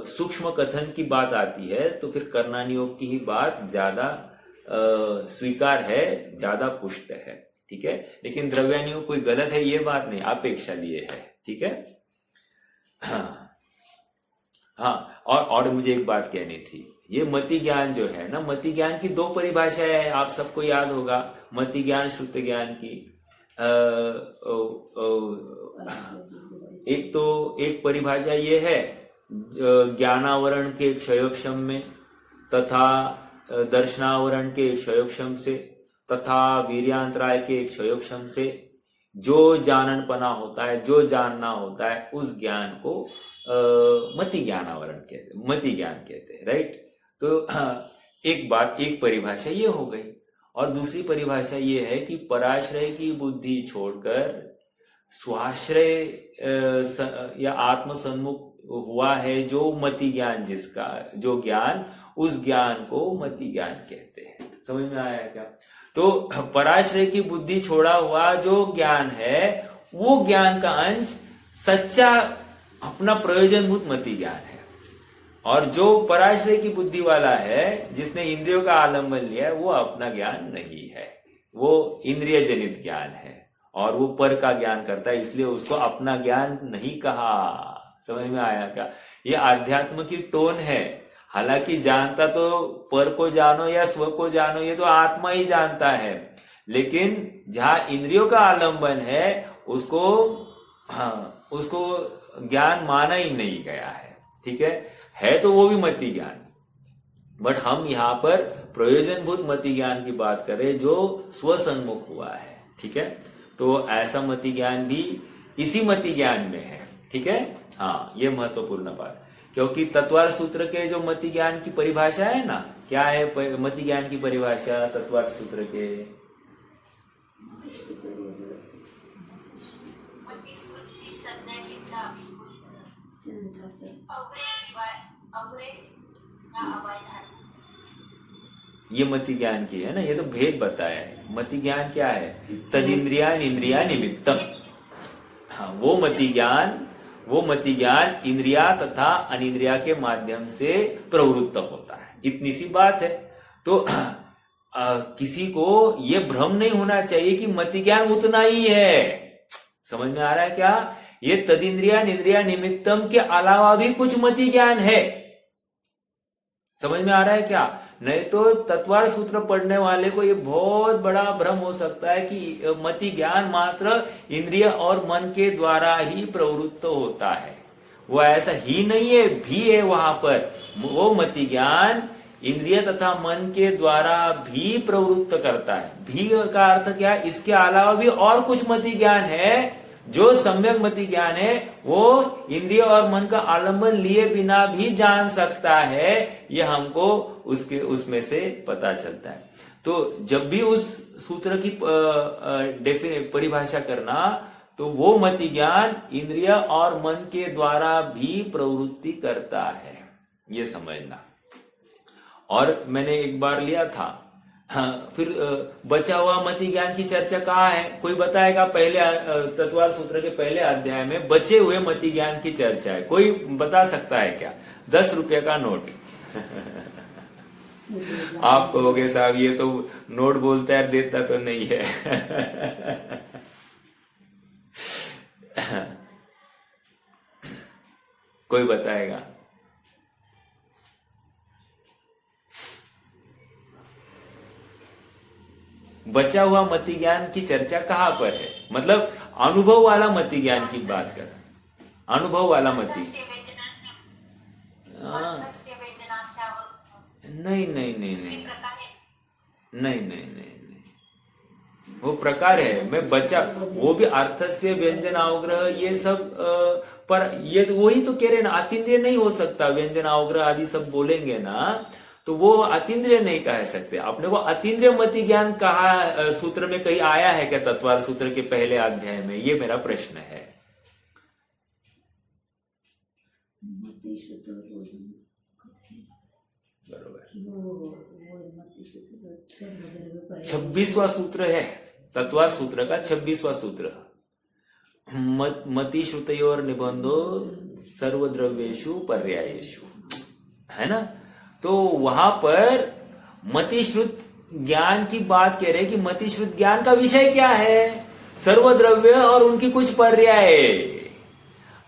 सूक्ष्म कथन की बात आती है तो फिर कर्णानि योग की ही बात ज्यादा स्वीकार है, ज्यादा पुष्ट है, ठीक है। लेकिन द्रव्यानि योग कोई गलत है ये बात नहीं, अपेक्षा लिए है, ठीक है। हाँ, और मुझे एक बात कहनी थी, ये मति ज्ञान जो है ना, मति ज्ञान की दो परिभाषाएं हैं, आप सबको याद होगा। मति ज्ञान श्रुत ज्ञान की एक परिभाषा ये है ज्ञानावरण के क्षयोक्षम में, तथा दर्शनावरण के क्षयोक्षम से, तथा वीर्यांतराय के क्षयोक्षम से जो जाननपना होता है, जो जानना होता है, उस ज्ञान को मति ज्ञानावरण कहते, मति ज्ञान कहते हैं, राइट। तो एक परिभाषा ये हो गई, और दूसरी परिभाषा ये है कि पराश्रय की बुद्धि छोड़कर स्वाश्रय या आत्म सन्मुख हुआ है जो मति ज्ञान, जिसका जो ज्ञान, उस ज्ञान को मति ज्ञान कहते हैं। समझ में आया क्या? तो पराश्रय की बुद्धि छोड़ा हुआ जो ज्ञान है, वो ज्ञान का अंश सच्चा अपना प्रयोजनभूत मति ज्ञान है, और जो पराश्रय की बुद्धि वाला है, जिसने इंद्रियों का आलंबन लिया है, वो अपना ज्ञान नहीं है, वो इंद्रिय जनित ज्ञान है, और वो पर का ज्ञान करता है, इसलिए उसको अपना ज्ञान नहीं कहा। समझ में आया क्या? ये आध्यात्म की टोन है। हालांकि जानता तो पर को जानो या स्व को जानो, ये तो आत्मा ही जानता है, लेकिन जहां इंद्रियों का आलंबन है उसको ज्ञान माना ही नहीं गया है, ठीक है तो वो भी मति ज्ञान, बट हम यहाँ पर प्रयोजनभूत मति ज्ञान की बात करें जो स्वसन्मुख हुआ है, ठीक है। तो ऐसा मति ज्ञान भी इसी मति ज्ञान में है, ठीक है। हाँ, ये महत्वपूर्ण बात, क्योंकि तत्वार्थ सूत्र के जो मति ज्ञान की परिभाषा है ना, क्या है मति ज्ञान की परिभाषा तत्वार्थ सूत्र के? ये मति ज्ञान की है ना, ये तो भेद बताया है। मति ज्ञान क्या है? तदिंद्रियान इंद्रिया निमित्तम। हाँ, वो मति ज्ञान इंद्रिया तथा अनिंद्रिया के माध्यम से प्रवृत्त होता है, इतनी सी बात है। तो किसी को ये भ्रम नहीं होना चाहिए कि मति ज्ञान उतना ही है। समझ में आ रहा है क्या? ये तदिंद्रिया इंद्रिया निमित्तम के अलावा भी कुछ मति ज्ञान है। समझ में आ रहा है क्या? नहीं तो तत्वार्थ सूत्र पढ़ने वाले को ये बहुत बड़ा भ्रम हो सकता है कि मति ज्ञान मात्र इंद्रिय और मन के द्वारा ही प्रवृत्त होता है। वो ऐसा ही नहीं है, भी है वहां पर। वो मति ज्ञान इंद्रिय तथा मन के द्वारा भी प्रवृत्त करता है। भी का अर्थ क्या? इसके अलावा भी और कुछ मति ज्ञान है जो सम्यक मति ज्ञान है, वो इंद्रिय और मन का आलंबन लिए बिना भी जान सकता है। ये हमको उसमें से पता चलता है। तो जब भी उस सूत्र की परिभाषा करना, तो वो मति ज्ञान इंद्रिय और मन के द्वारा भी प्रवृत्ति करता है, ये समझना। और मैंने एक बार लिया था हाँ, फिर बचा हुआ मति ज्ञान की चर्चा कहाँ है? कोई बताएगा? पहले तत्वार सूत्र के पहले अध्याय में बचे हुए मति ज्ञान की चर्चा है। कोई बता सकता है क्या? 10 रुपए का नोट। आप कहोगे साहब ये तो नोट बोलता है, देता तो नहीं है। कोई बताएगा? बचा हुआ मति ज्ञान की चर्चा कहां पर है? मतलब अनुभव वाला मति ज्ञान की बात कर, अनुभव वाला मति। नहीं नहीं नहीं नहीं नहीं नहीं नहीं, वो प्रकार है। मैं बचा, वो भी अर्थ से व्यंजन अवग्रह ये सब पर ये वही तो कह रहे ना, अतीन्द्रिय नहीं हो सकता। व्यंजन अवग्रह आदि सब बोलेंगे ना तो वो अतीन्द्रिय नहीं कह सकते। अपने को अतीन्द्रिय मति ज्ञान कहा सूत्र में कहीं आया है क्या? तत्वार सूत्र के पहले अध्याय में? ये मेरा प्रश्न है। बरोबर, 26वां सूत्र है तत्वार सूत्र का, 26वां सूत्र। मति श्रुतयोर निबंधो सर्वद्रव्येषु पर्यायेषु, है ना? तो वहां पर मति श्रुत ज्ञान की बात कह रहे हैं कि मति श्रुत ज्ञान का विषय क्या है? सर्वद्रव्य और उनकी कुछ पर्याय।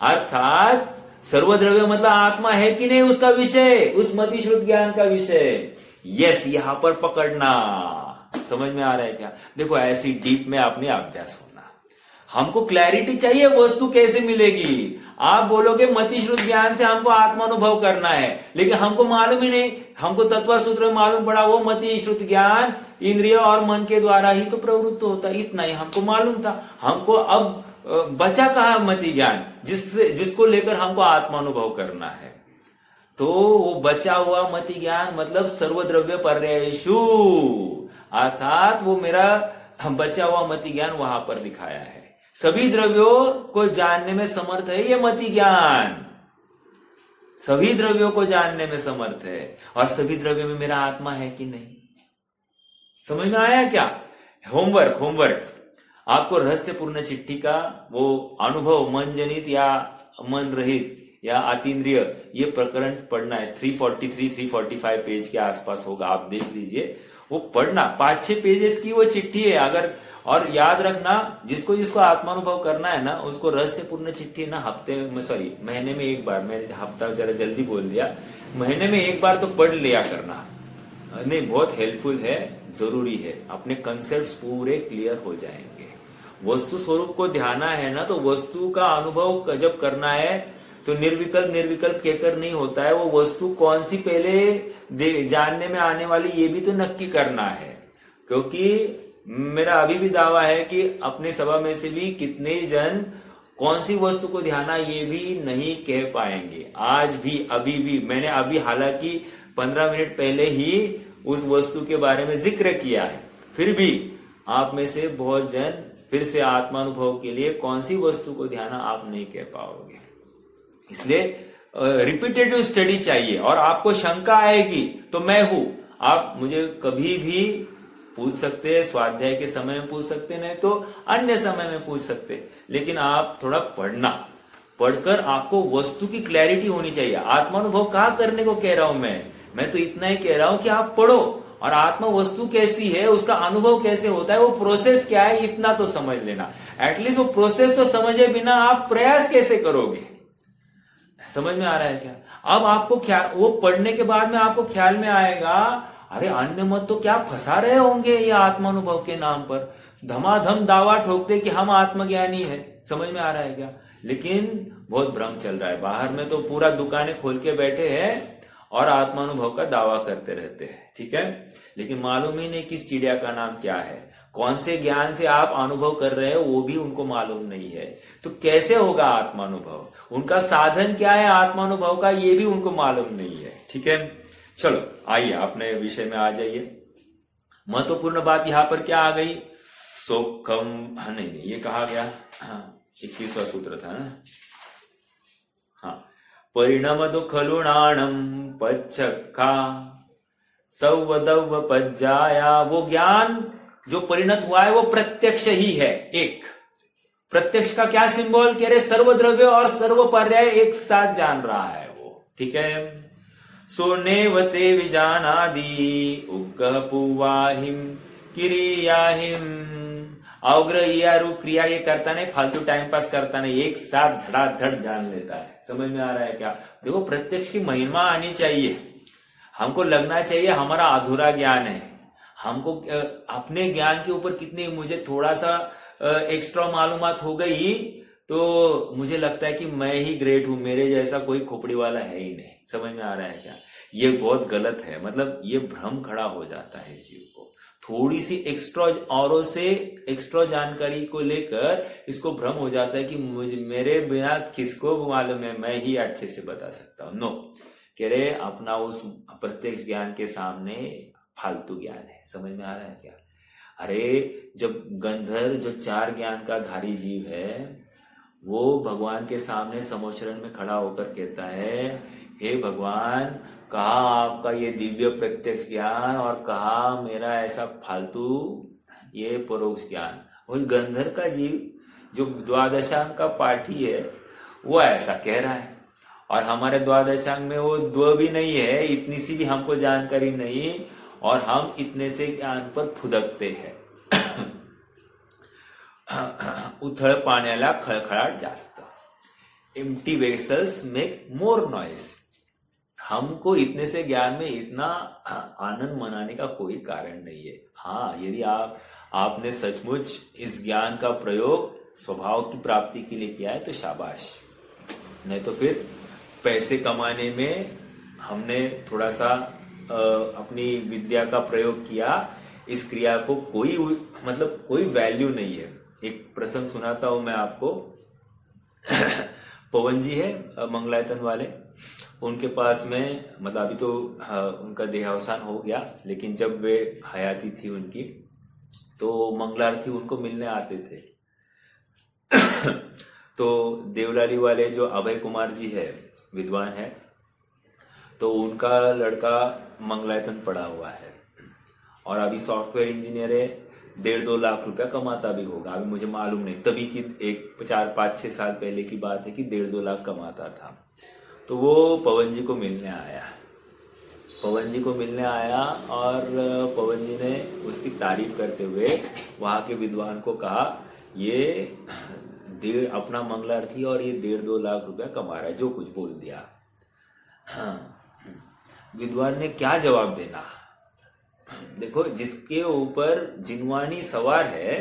अर्थात सर्वद्रव्य मतलब आत्मा है कि नहीं उसका विषय, उस मति श्रुत ज्ञान का विषय। यस, यहां पर पकड़ना। समझ में आ रहा है क्या? देखो, ऐसी डीप में आपने अभ्यास होना। हमको क्लैरिटी चाहिए, वस्तु कैसे मिलेगी? आप बोलोगे मति श्रुत ज्ञान से हमको आत्मानुभव करना है, लेकिन हमको मालूम ही नहीं। हमको तत्व सूत्र में मालूम पड़ा वो मति श्रुत ज्ञान इंद्रिय और मन के द्वारा ही तो प्रवृत्त होता, इतना ही हमको मालूम था। हमको अब बचा कहा मति ज्ञान जिसको लेकर हमको आत्मानुभव करना है। तो वो बचा हुआ मति ज्ञान मतलब सर्वद्रव्य पर्यायेषु, अर्थात वो मेरा बचा हुआ मति ज्ञान वहां पर दिखाया है। सभी द्रव्यों को जानने में समर्थ है ये मति ज्ञान, सभी द्रव्यों को जानने में समर्थ है। और सभी द्रव्यों में मेरा आत्मा है कि नहीं? समझ में आया क्या? होमवर्क आपको रहस्यपूर्ण चिट्ठी का वो अनुभव मन जनित या मन रहित या अतीन्द्रिय ये प्रकरण पढ़ना है। 343-345 पेज के आसपास होगा, आप देख लीजिए। वो पढ़ना 5-6 पेजेस की वो चिट्ठी है। अगर और याद रखना, जिसको आत्मानुभव करना है ना, उसको रहस्यपूर्ण चिट्ठी ना महीने में एक बार, मैंने हफ्ता जरा जल्दी बोल दिया, महीने में एक बार तो पढ़ लिया करना। नहीं, बहुत हेल्पफुल है, जरूरी है। अपने कंसेप्ट्स पूरे क्लियर हो जाएंगे। वस्तु स्वरूप को ध्याना है ना, तो वस्तु का अनुभव जब करना है तो निर्विकल्प कहकर नहीं होता है। वो वस्तु कौन सी पहले जानने में आने वाली ये भी तो नक्की करना है। क्योंकि मेरा अभी भी दावा है कि अपने सभा में से भी कितने जन कौन सी वस्तु को ध्याना ये भी नहीं कह पाएंगे। आज भी, अभी भी, मैंने अभी हालांकि 15 मिनट पहले ही उस वस्तु के बारे में जिक्र किया है, फिर भी आप में से बहुत जन फिर से आत्मानुभव के लिए कौन सी वस्तु को ध्याना आप नहीं कह पाओगे। इसलिए रिपीटेटिव स्टडी चाहिए। और आपको शंका आएगी तो मैं हूं, आप मुझे कभी भी पूछ सकते हैं, स्वाध्याय के समय में पूछ सकते, नहीं तो अन्य समय में पूछ सकते। लेकिन आप थोड़ा पढ़कर आपको वस्तु की क्लैरिटी होनी चाहिए। आत्मानुभव कहाँ करने को कह रहा हूं मैं तो इतना ही कह रहा हूं कि आप पढ़ो और आत्मा वस्तु कैसी है, उसका अनुभव कैसे होता है, वो प्रोसेस क्या है, इतना तो समझ लेना। एटलीस्ट वो प्रोसेस तो समझे बिना आप प्रयास कैसे करोगे? समझ में आ रहा है क्या? अब आपको वो पढ़ने के बाद में आपको ख्याल में आएगा, अरे अन्य मत तो क्या फंसा रहे होंगे ये आत्मानुभव के नाम पर, धमाधम दावा ठोकते कि हम आत्मज्ञानी है। समझ में आ रहा है क्या? लेकिन बहुत भ्रम चल रहा है। बाहर में तो पूरा दुकानें खोल के बैठे हैं और आत्मानुभव का दावा करते रहते हैं, ठीक है? लेकिन मालूम ही नहीं किस चिड़िया का नाम क्या है, कौन से ज्ञान से आप अनुभव कर रहे हो वो भी उनको मालूम नहीं है। तो कैसे होगा आत्मानुभव? उनका साधन क्या है आत्मानुभव का, ये भी उनको मालूम नहीं है, ठीक है? चलो आइए अपने विषय में आ जाइए। महत्वपूर्ण बात यहां पर क्या आ गई? सोखम, नहीं ये कहा गया, 21वां सूत्र था ना। हाँ, परिणमतो खलु नाणं पच्चक्खा सवदव पज्जाया, वो ज्ञान जो परिणत हुआ है वो प्रत्यक्ष ही है। एक प्रत्यक्ष का क्या सिंबल, कह रहे सर्वद्रव्य और सर्व पर्याय एक साथ जान रहा है वो, ठीक है। सोनेवते विजानादि उग्गह पुवाहिम किरियाहिम, अवग्रह रूप क्रिया ये करता नहीं, फालतू टाइम पास करता नहीं, एक साथ धड़ाधड़ जान लेता है। समझ में आ रहा है क्या? देखो प्रत्यक्ष की महिमा आनी चाहिए, हमको लगना चाहिए हमारा अधूरा ज्ञान है, हमको अपने ज्ञान के ऊपर कितनी, मुझे थोड़ा सा एक्स्ट्रा मालूमात हो गई तो मुझे लगता है कि मैं ही ग्रेट हूं, मेरे जैसा कोई खोपड़ी वाला है ही नहीं। समझ में आ रहा है क्या? ये बहुत गलत है, मतलब ये भ्रम खड़ा हो जाता है जीव को। थोड़ी सी एक्स्ट्रा औरों से एक्स्ट्रा जानकारी को लेकर इसको भ्रम हो जाता है कि मुझे, मेरे बिना किसको मालूम है, मैं ही अच्छे से बता सकता हूं। नो, कह रहे अपना उस प्रत्यक्ष ज्ञान के सामने फालतू ज्ञान है। समझ में आ रहा है क्या? अरे जब गंधर्व जो 4 ज्ञान का धारी जीव है वो भगवान के सामने समोचरण में खड़ा होकर कहता है, हे भगवान, कहा आपका ये दिव्य प्रत्यक्ष ज्ञान और कहा मेरा ऐसा फालतू ये परोक्ष ज्ञान। उस गंधर्व का जीव जो द्वादशांग का पाठी है वो ऐसा कह रहा है, और हमारे द्वादशांग में वो द्व भी नहीं है, इतनी सी भी हमको जानकारी नहीं, और हम इतने से ज्ञान पर फुदकते हैं। उथळ पाण्याला खळखळाट जास्त, empty vessels make more noise. हमको इतने से ज्ञान में इतना आनंद मनाने का कोई कारण नहीं है। हाँ, यदि आपने सचमुच इस ज्ञान का प्रयोग स्वभाव की प्राप्ति के लिए किया है तो शाबाश, नहीं तो फिर पैसे कमाने में हमने थोड़ा सा अपनी विद्या का प्रयोग किया, इस क्रिया को कोई मतलब कोई वैल्यू नहीं है। एक प्रसंग सुनाता हूं मैं आपको। पवन जी है मंगलायतन वाले, उनके पास में, मतलब अभी तो उनका देहावसान हो गया, लेकिन जब वे हयाती थी उनकी तो मंगलार्थी उनको मिलने आते थे। तो देवलाली वाले जो अभय कुमार जी है, विद्वान है, तो उनका लड़का मंगलायतन पढ़ा हुआ है और अभी सॉफ्टवेयर इंजीनियर है, 1.5-2 लाख रुपया कमाता भी होगा, अभी मुझे मालूम नहीं, तभी की एक 4-5-6 साल पहले की बात है कि 1.5-2 लाख कमाता था। तो वो पवन जी को मिलने आया, और पवन जी ने उसकी तारीफ करते हुए वहां के विद्वान को कहा, ये अपना मंगलार्थी और ये 1.5-2 लाख रुपया कमा रहा है, जो कुछ बोल दिया। हाँ, विद्वान ने क्या जवाब देना? देखो, जिसके ऊपर जिनवानी सवार है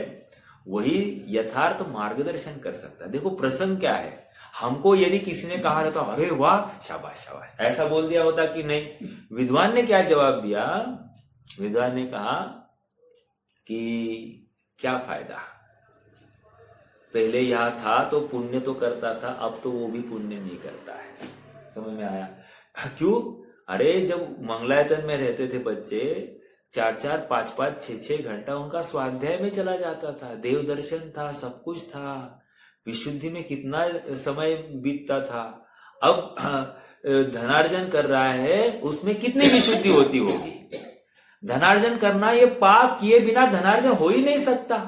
वही यथार्थ मार्गदर्शन कर सकता है। देखो प्रसंग क्या है, हमको यदि किसी ने कहा रहता अरे वाह शाबाश शाबाश ऐसा बोल दिया होता कि नहीं। विद्वान ने क्या जवाब दिया? विद्वान ने कहा कि क्या फायदा, पहले यहां था तो पुण्य तो करता था, अब तो वो भी पुण्य नहीं करता है। समझ में आया? क्यों? अरे जब मंगलायतन में रहते थे बच्चे, 4-4, 5-5, 6-6 घंटा उनका स्वाध्याय में चला जाता था, देव दर्शन था, सब कुछ था, विशुद्धि में कितना समय बीतता था। अब धनार्जन कर रहा है, उसमें कितनी विशुद्धि होती होगी? धनार्जन करना, ये पाप किए बिना धनार्जन हो ही नहीं सकता।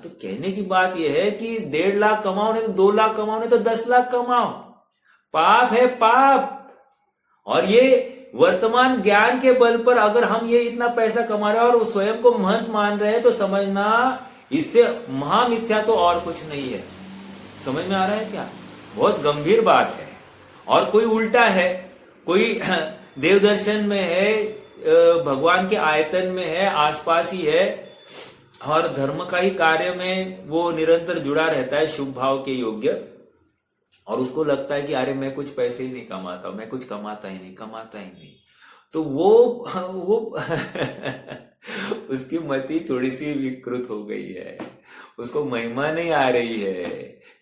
तो कहने की बात यह है कि 1.5 लाख कमाओ नहीं तो 2 लाख कमाओ नहीं तो 10 लाख कमाओ, पाप है पाप। और ये वर्तमान ज्ञान के बल पर अगर हम ये इतना पैसा कमा रहे हैं और स्वयं को महंत मान रहे हैं तो समझना इससे महामिथ्या तो और कुछ नहीं है। समझ में आ रहा है क्या? बहुत गंभीर बात है। और कोई उल्टा है, कोई देवदर्शन में है, भगवान के आयतन में है, आसपास ही है और धर्म का ही कार्य में वो निरंतर जुड़ा रहता है, शुभ भाव के योग्य, और उसको लगता है कि अरे मैं कुछ पैसे ही नहीं कमाता, मैं कुछ कमाता ही नहीं, तो वो उसकी मति थोड़ी सी विकृत हो गई है, उसको महिमा नहीं आ रही है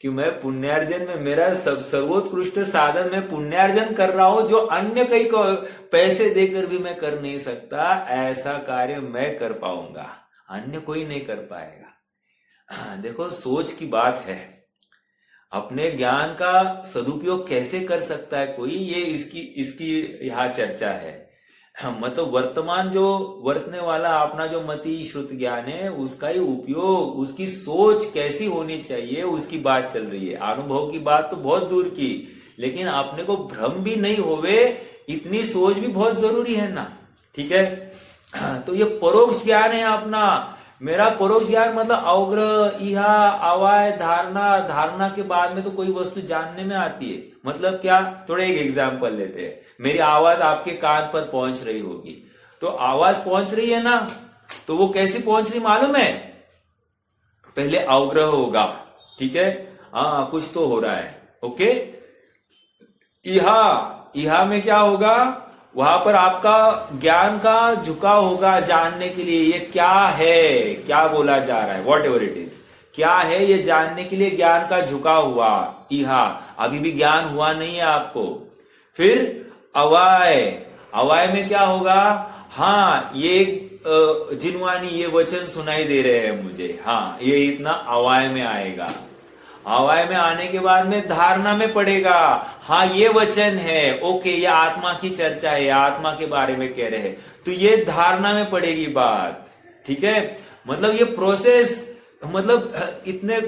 कि मैं पुण्यार्जन में, मेरा सर्वोत्कृष्ट साधन में पुण्यार्जन कर रहा हूं, जो अन्य कई को पैसे देकर भी मैं कर नहीं सकता, ऐसा कार्य मैं कर पाऊंगा, अन्य कोई नहीं कर पाएगा। देखो सोच की बात है, अपने ज्ञान का सदुपयोग कैसे कर सकता है कोई, ये इसकी यहाँ चर्चा है। मतलब वर्तमान जो वर्तने वाला अपना जो मति श्रुत ज्ञान है, उसका ही उपयोग, उसकी सोच कैसी होनी चाहिए उसकी बात चल रही है। अनुभव की बात तो बहुत दूर की, लेकिन अपने को भ्रम भी नहीं होवे इतनी सोच भी बहुत जरूरी है ना। ठीक है, तो ये परोक्ष ज्ञान है अपना। मेरा परोक्ष ज्ञान मतलब अवग्रह, इहा, अवाय, धारणा, धारणा के बाद में तो कोई वस्तु जानने में आती है। मतलब क्या, थोड़ा एक एग्जांपल लेते हैं। मेरी आवाज आपके कान पर पहुंच रही होगी, तो आवाज पहुंच रही है ना, तो वो कैसी पहुंच रही मालूम है? पहले अवग्रह होगा, ठीक है, हाँ कुछ तो हो रहा है, ओके। इहा में क्या होगा, वहां पर आपका ज्ञान का झुकाव होगा जानने के लिए ये क्या है, क्या बोला जा रहा है, वॉट एवर इट इज, क्या है ये जानने के लिए ज्ञान का झुकाव हुआ। इहा, अभी भी ज्ञान हुआ नहीं है आपको। फिर अवाय, अवाय में क्या होगा, हाँ ये जिनवानी, ये वचन सुनाई दे रहे हैं मुझे, हाँ ये इतना अवाय में आएगा। अवाय में आने के बाद में धारणा में पड़ेगा, हाँ ये वचन है, ओके ये आत्मा की चर्चा है, आत्मा के बारे में कह रहे हैं, तो ये धारणा में पड़ेगी बात। ठीक है, मतलब ये प्रोसेस, मतलब इतने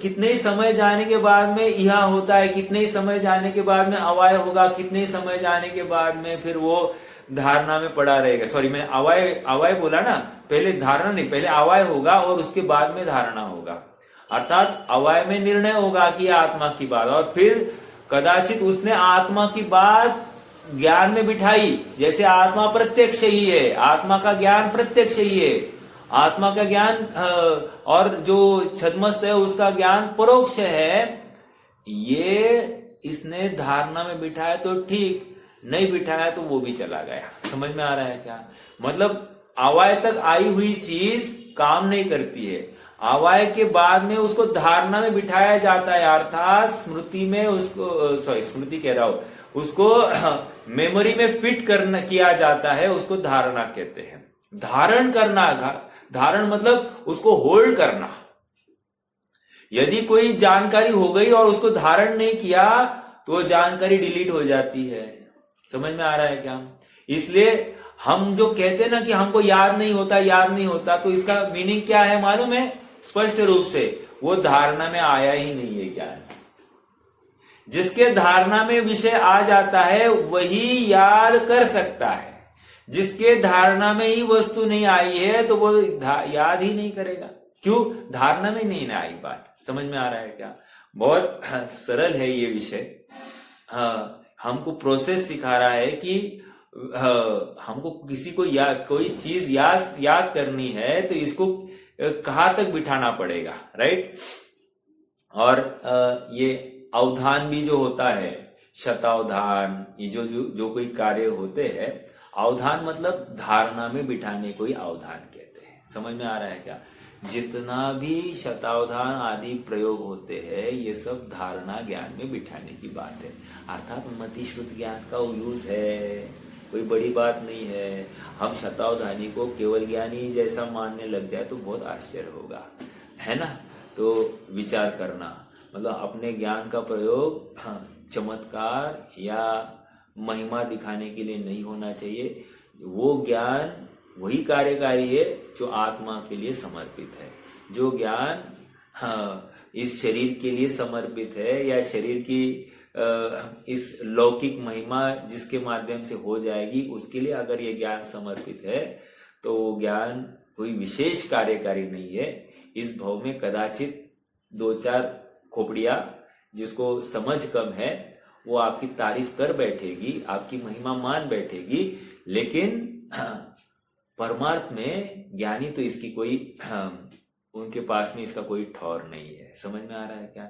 कितने ही समय जाने के बाद में यह होता है, कितने ही समय जाने के बाद में अवाय होगा, कितने ही समय जाने के बाद में फिर वो धारणा में पड़ा रहेगा। सॉरी, मैं अवाय बोला ना, पहले धारणा नहीं, पहले अवाय होगा और उसके बाद में धारणा होगा। अर्थात अवाय में निर्णय होगा कि आत्मा की बात, और फिर कदाचित उसने आत्मा की बात ज्ञान में बिठाई। जैसे आत्मा प्रत्यक्ष ही है, आत्मा का ज्ञान प्रत्यक्ष ही है, आत्मा का ज्ञान और जो छद्मस्त है उसका ज्ञान परोक्ष है। ये इसने धारणा में बिठाया तो ठीक, नहीं बिठाया तो वो भी चला गया। समझ में आ रहा है क्या? मतलब अवाय तक आई हुई चीज काम नहीं करती है, अवाय के बाद में उसको धारणा में बिठाया जाता है, अर्थात स्मृति में उसको, सॉरी स्मृति कह रहा हूं, उसको मेमोरी में फिट करना किया जाता है, उसको धारणा कहते हैं। धारण करना, धारण मतलब उसको होल्ड करना। यदि कोई जानकारी हो गई और उसको धारण नहीं किया तो वो जानकारी डिलीट हो जाती है। समझ में आ रहा है क्या? इसलिए हम जो कहते हैं ना कि हमको याद नहीं होता, याद नहीं होता, तो इसका मीनिंग क्या है मालूम है? स्पष्ट रूप से वो धारणा में आया ही नहीं है ज्ञान। जिसके धारणा में विषय आ जाता है वही याद कर सकता है, जिसके धारणा में ही वस्तु नहीं आई है तो वो याद ही नहीं करेगा। क्यों? धारणा में नहीं आई बात। समझ में आ रहा है क्या? बहुत सरल है ये विषय। हमको प्रोसेस सिखा रहा है कि हमको किसी को कोई चीज याद करनी है तो इसको कहाँ तक बिठाना पड़ेगा, राइट? और ये अवधान भी जो होता है, शतावधान, ये जो कोई कार्य होते हैं, अवधान मतलब धारणा में बिठाने को ही अवधान कहते हैं। समझ में आ रहा है क्या? जितना भी शतावधान आदि प्रयोग होते हैं ये सब धारणा ज्ञान में बिठाने की बात है, अर्थात मति श्रुत ज्ञान का यूज है, कोई बड़ी बात नहीं है। हम शतावधानी को केवल ज्ञानी जैसा मानने लग जाए तो बहुत आश्चर्य होगा, है ना? तो विचार करना, मतलब अपने ज्ञान का प्रयोग चमत्कार या महिमा दिखाने के लिए नहीं होना चाहिए। वो ज्ञान वही कार्यकारी है जो आत्मा के लिए समर्पित है। जो ज्ञान इस शरीर के लिए समर्पित है या शरीर की इस लौकिक महिमा जिसके माध्यम से हो जाएगी उसके लिए अगर ये ज्ञान समर्पित है तो वो ज्ञान कोई विशेष कार्यकारी नहीं है। इस भाव में कदाचित 2-4 खोपड़िया जिसको समझ कम है वो आपकी तारीफ कर बैठेगी, आपकी महिमा मान बैठेगी, लेकिन परमार्थ में ज्ञानी तो इसकी कोई उनके पास में इसका कोई ठौर नहीं है। समझ में आ रहा है क्या?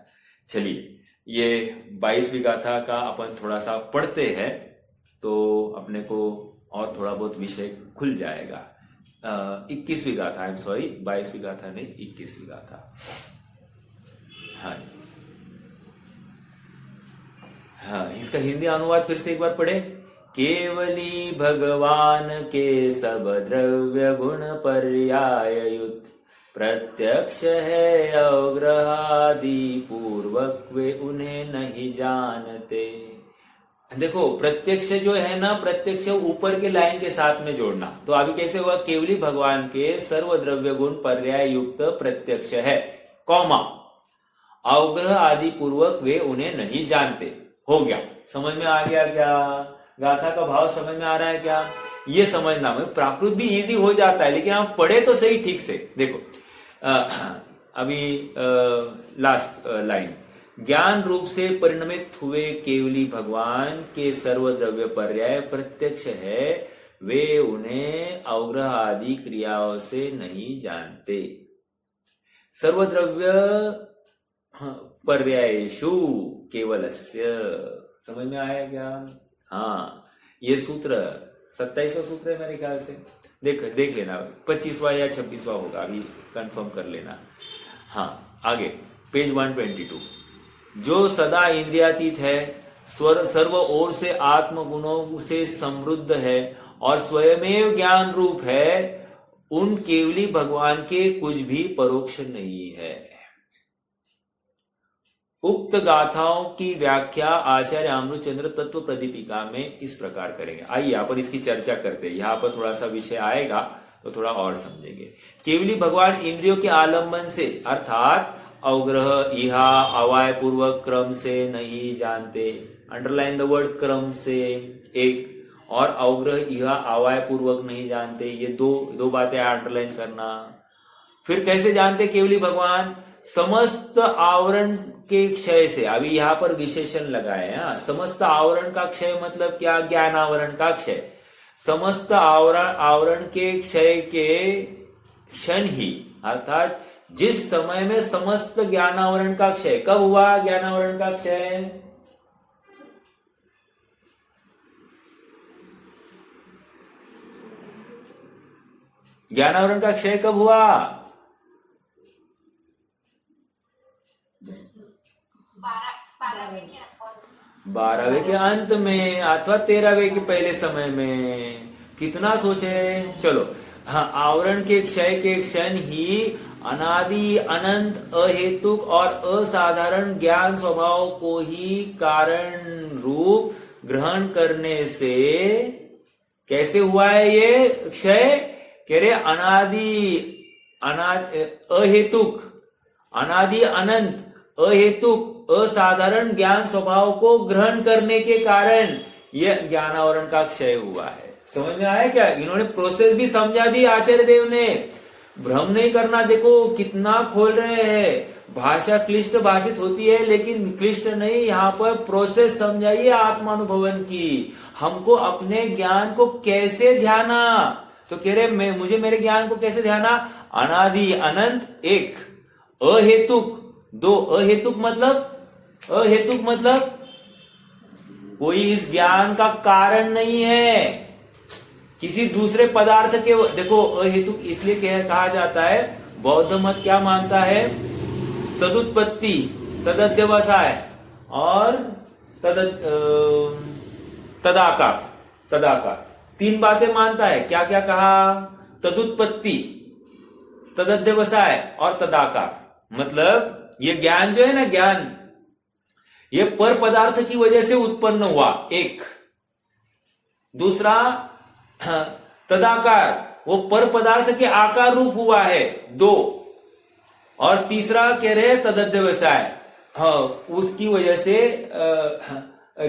चलिए, ये 22वीं गाथा का अपन थोड़ा सा पढ़ते हैं तो अपने को और थोड़ा बहुत विषय खुल जाएगा। 21वीं गाथा, आई एम सॉरी, 22वीं गाथा नहीं, 21वीं गाथा। हाँ, इसका हिंदी अनुवाद फिर से एक बार पढ़े। केवली भगवान के सब द्रव्य गुण पर्याययुत, प्रत्यक्ष है अवग्रहादि पूर्वक वे उन्हें नहीं जानते। देखो प्रत्यक्ष जो है ना, प्रत्यक्ष ऊपर के लाइन के साथ में जोड़ना। तो अभी कैसे हुआ, केवली भगवान के सर्वद्रव्य गुण पर्याय युक्त प्रत्यक्ष है, कौमा अवग्रह आदि पूर्वक वे उन्हें नहीं जानते। हो गया, समझ में आ गया क्या? गाथा का भाव समझ में आ रहा है क्या? ये समझना में प्राकृत भी इजी हो जाता है, लेकिन आप पढ़े तो सही ठीक से। देखो अभी लास्ट लाइन, ज्ञान रूप से परिणमित हुए केवली भगवान के सर्वद्रव्य पर्याय प्रत्यक्ष है, वे उन्हें अवग्रह आदि क्रियाओं से नहीं जानते। सर्वद्रव्य पर्यायेषु केवलस्य, समझ में आया क्या? हाँ, ये सूत्र 27वां सूत्र है मेरे ख्याल से, देख लेना, 25वां या 26वां होगा, अभी कंफर्म कर लेना। हाँ, आगे पेज 122, जो सदा इंद्रियातीत है, सर्व ओर से आत्म गुणों से समृद्ध है और स्वयमेव ज्ञान रूप है, उन केवली भगवान के कुछ भी परोक्ष नहीं है। उक्त गाथाओं की व्याख्या आचार्य अमृतचंद्र तत्व प्रदीपिका में इस प्रकार करेंगे। आइए यहाँ पर इसकी चर्चा करते हैं, यहाँ पर थोड़ा सा विषय आएगा तो थोड़ा और समझेंगे। केवली भगवान इंद्रियों के आलंबन से अर्थात अवग्रह इहा अवाय पूर्वक क्रम से नहीं जानते। अंडरलाइन द वर्ड क्रम से एक, और अवग्रह इहा अवाय पूर्वक नहीं जानते, ये दो बातें अंडरलाइन करना। फिर कैसे जानते केवली भगवान? समस्त आवरण के क्षय से। अभी यहाँ पर विशेषण लगाए हैं, समस्त आवरण का क्षय मतलब क्या? ज्ञान आवरण का क्षय। समस्त आवरण के क्षय के क्षण ही, अर्थात जिस समय में समस्त ज्ञानावरण का क्षय, कब हुआ ज्ञानावरण का क्षय? ज्ञानावरण का क्षय कब हुआ? 12वें के अंत में अथवा 13वें के पहले समय में। कितना सोचे? चलो, हाँ, आवरण के क्षय के क्षण ही अनादि अनंत अहेतुक और असाधारण ज्ञान स्वभाव को ही कारण रूप ग्रहण करने से कैसे हुआ है ये क्षय? कह रहे अहेतुक, अनादि अनंत अहेतुक असाधारण ज्ञान स्वभाव को ग्रहण करने के कारण यह ज्ञानावरण का क्षय हुआ है। समझ में आया क्या? इन्होंने प्रोसेस भी समझा दी आचार्य देव ने। भ्रम नहीं करना, देखो कितना खोल रहे हैं। भाषा क्लिष्ट भाषित होती है, लेकिन क्लिष्ट नहीं, यहाँ पर प्रोसेस समझाइए आत्मानुभवन की। हमको अपने ज्ञान को कैसे ध्याना? तो कह रहे मुझे मेरे ज्ञान को कैसे ध्याना? अनादि अनंत एक, अहेतुक दो। अहेतुक मतलब कोई इस ज्ञान का कारण नहीं है, किसी दूसरे पदार्थ के। देखो अहेतुक इसलिए कहा जाता है, बौद्ध मत क्या मानता है? तदुत्पत्ति, तदध्यवसाय और तदाकार, तीन बातें मानता है। क्या क्या कहा? तदुत्पत्ति, तदध्यवसाय और तदाकार। मतलब ये ज्ञान जो है ना, ज्ञान ये पर पदार्थ की वजह से उत्पन्न हुआ, एक। दूसरा तदाकार, वो पर पदार्थ के आकार रूप हुआ है, दो। और तीसरा कह रहे तदध्यवसाय, हाँ, उसकी वजह से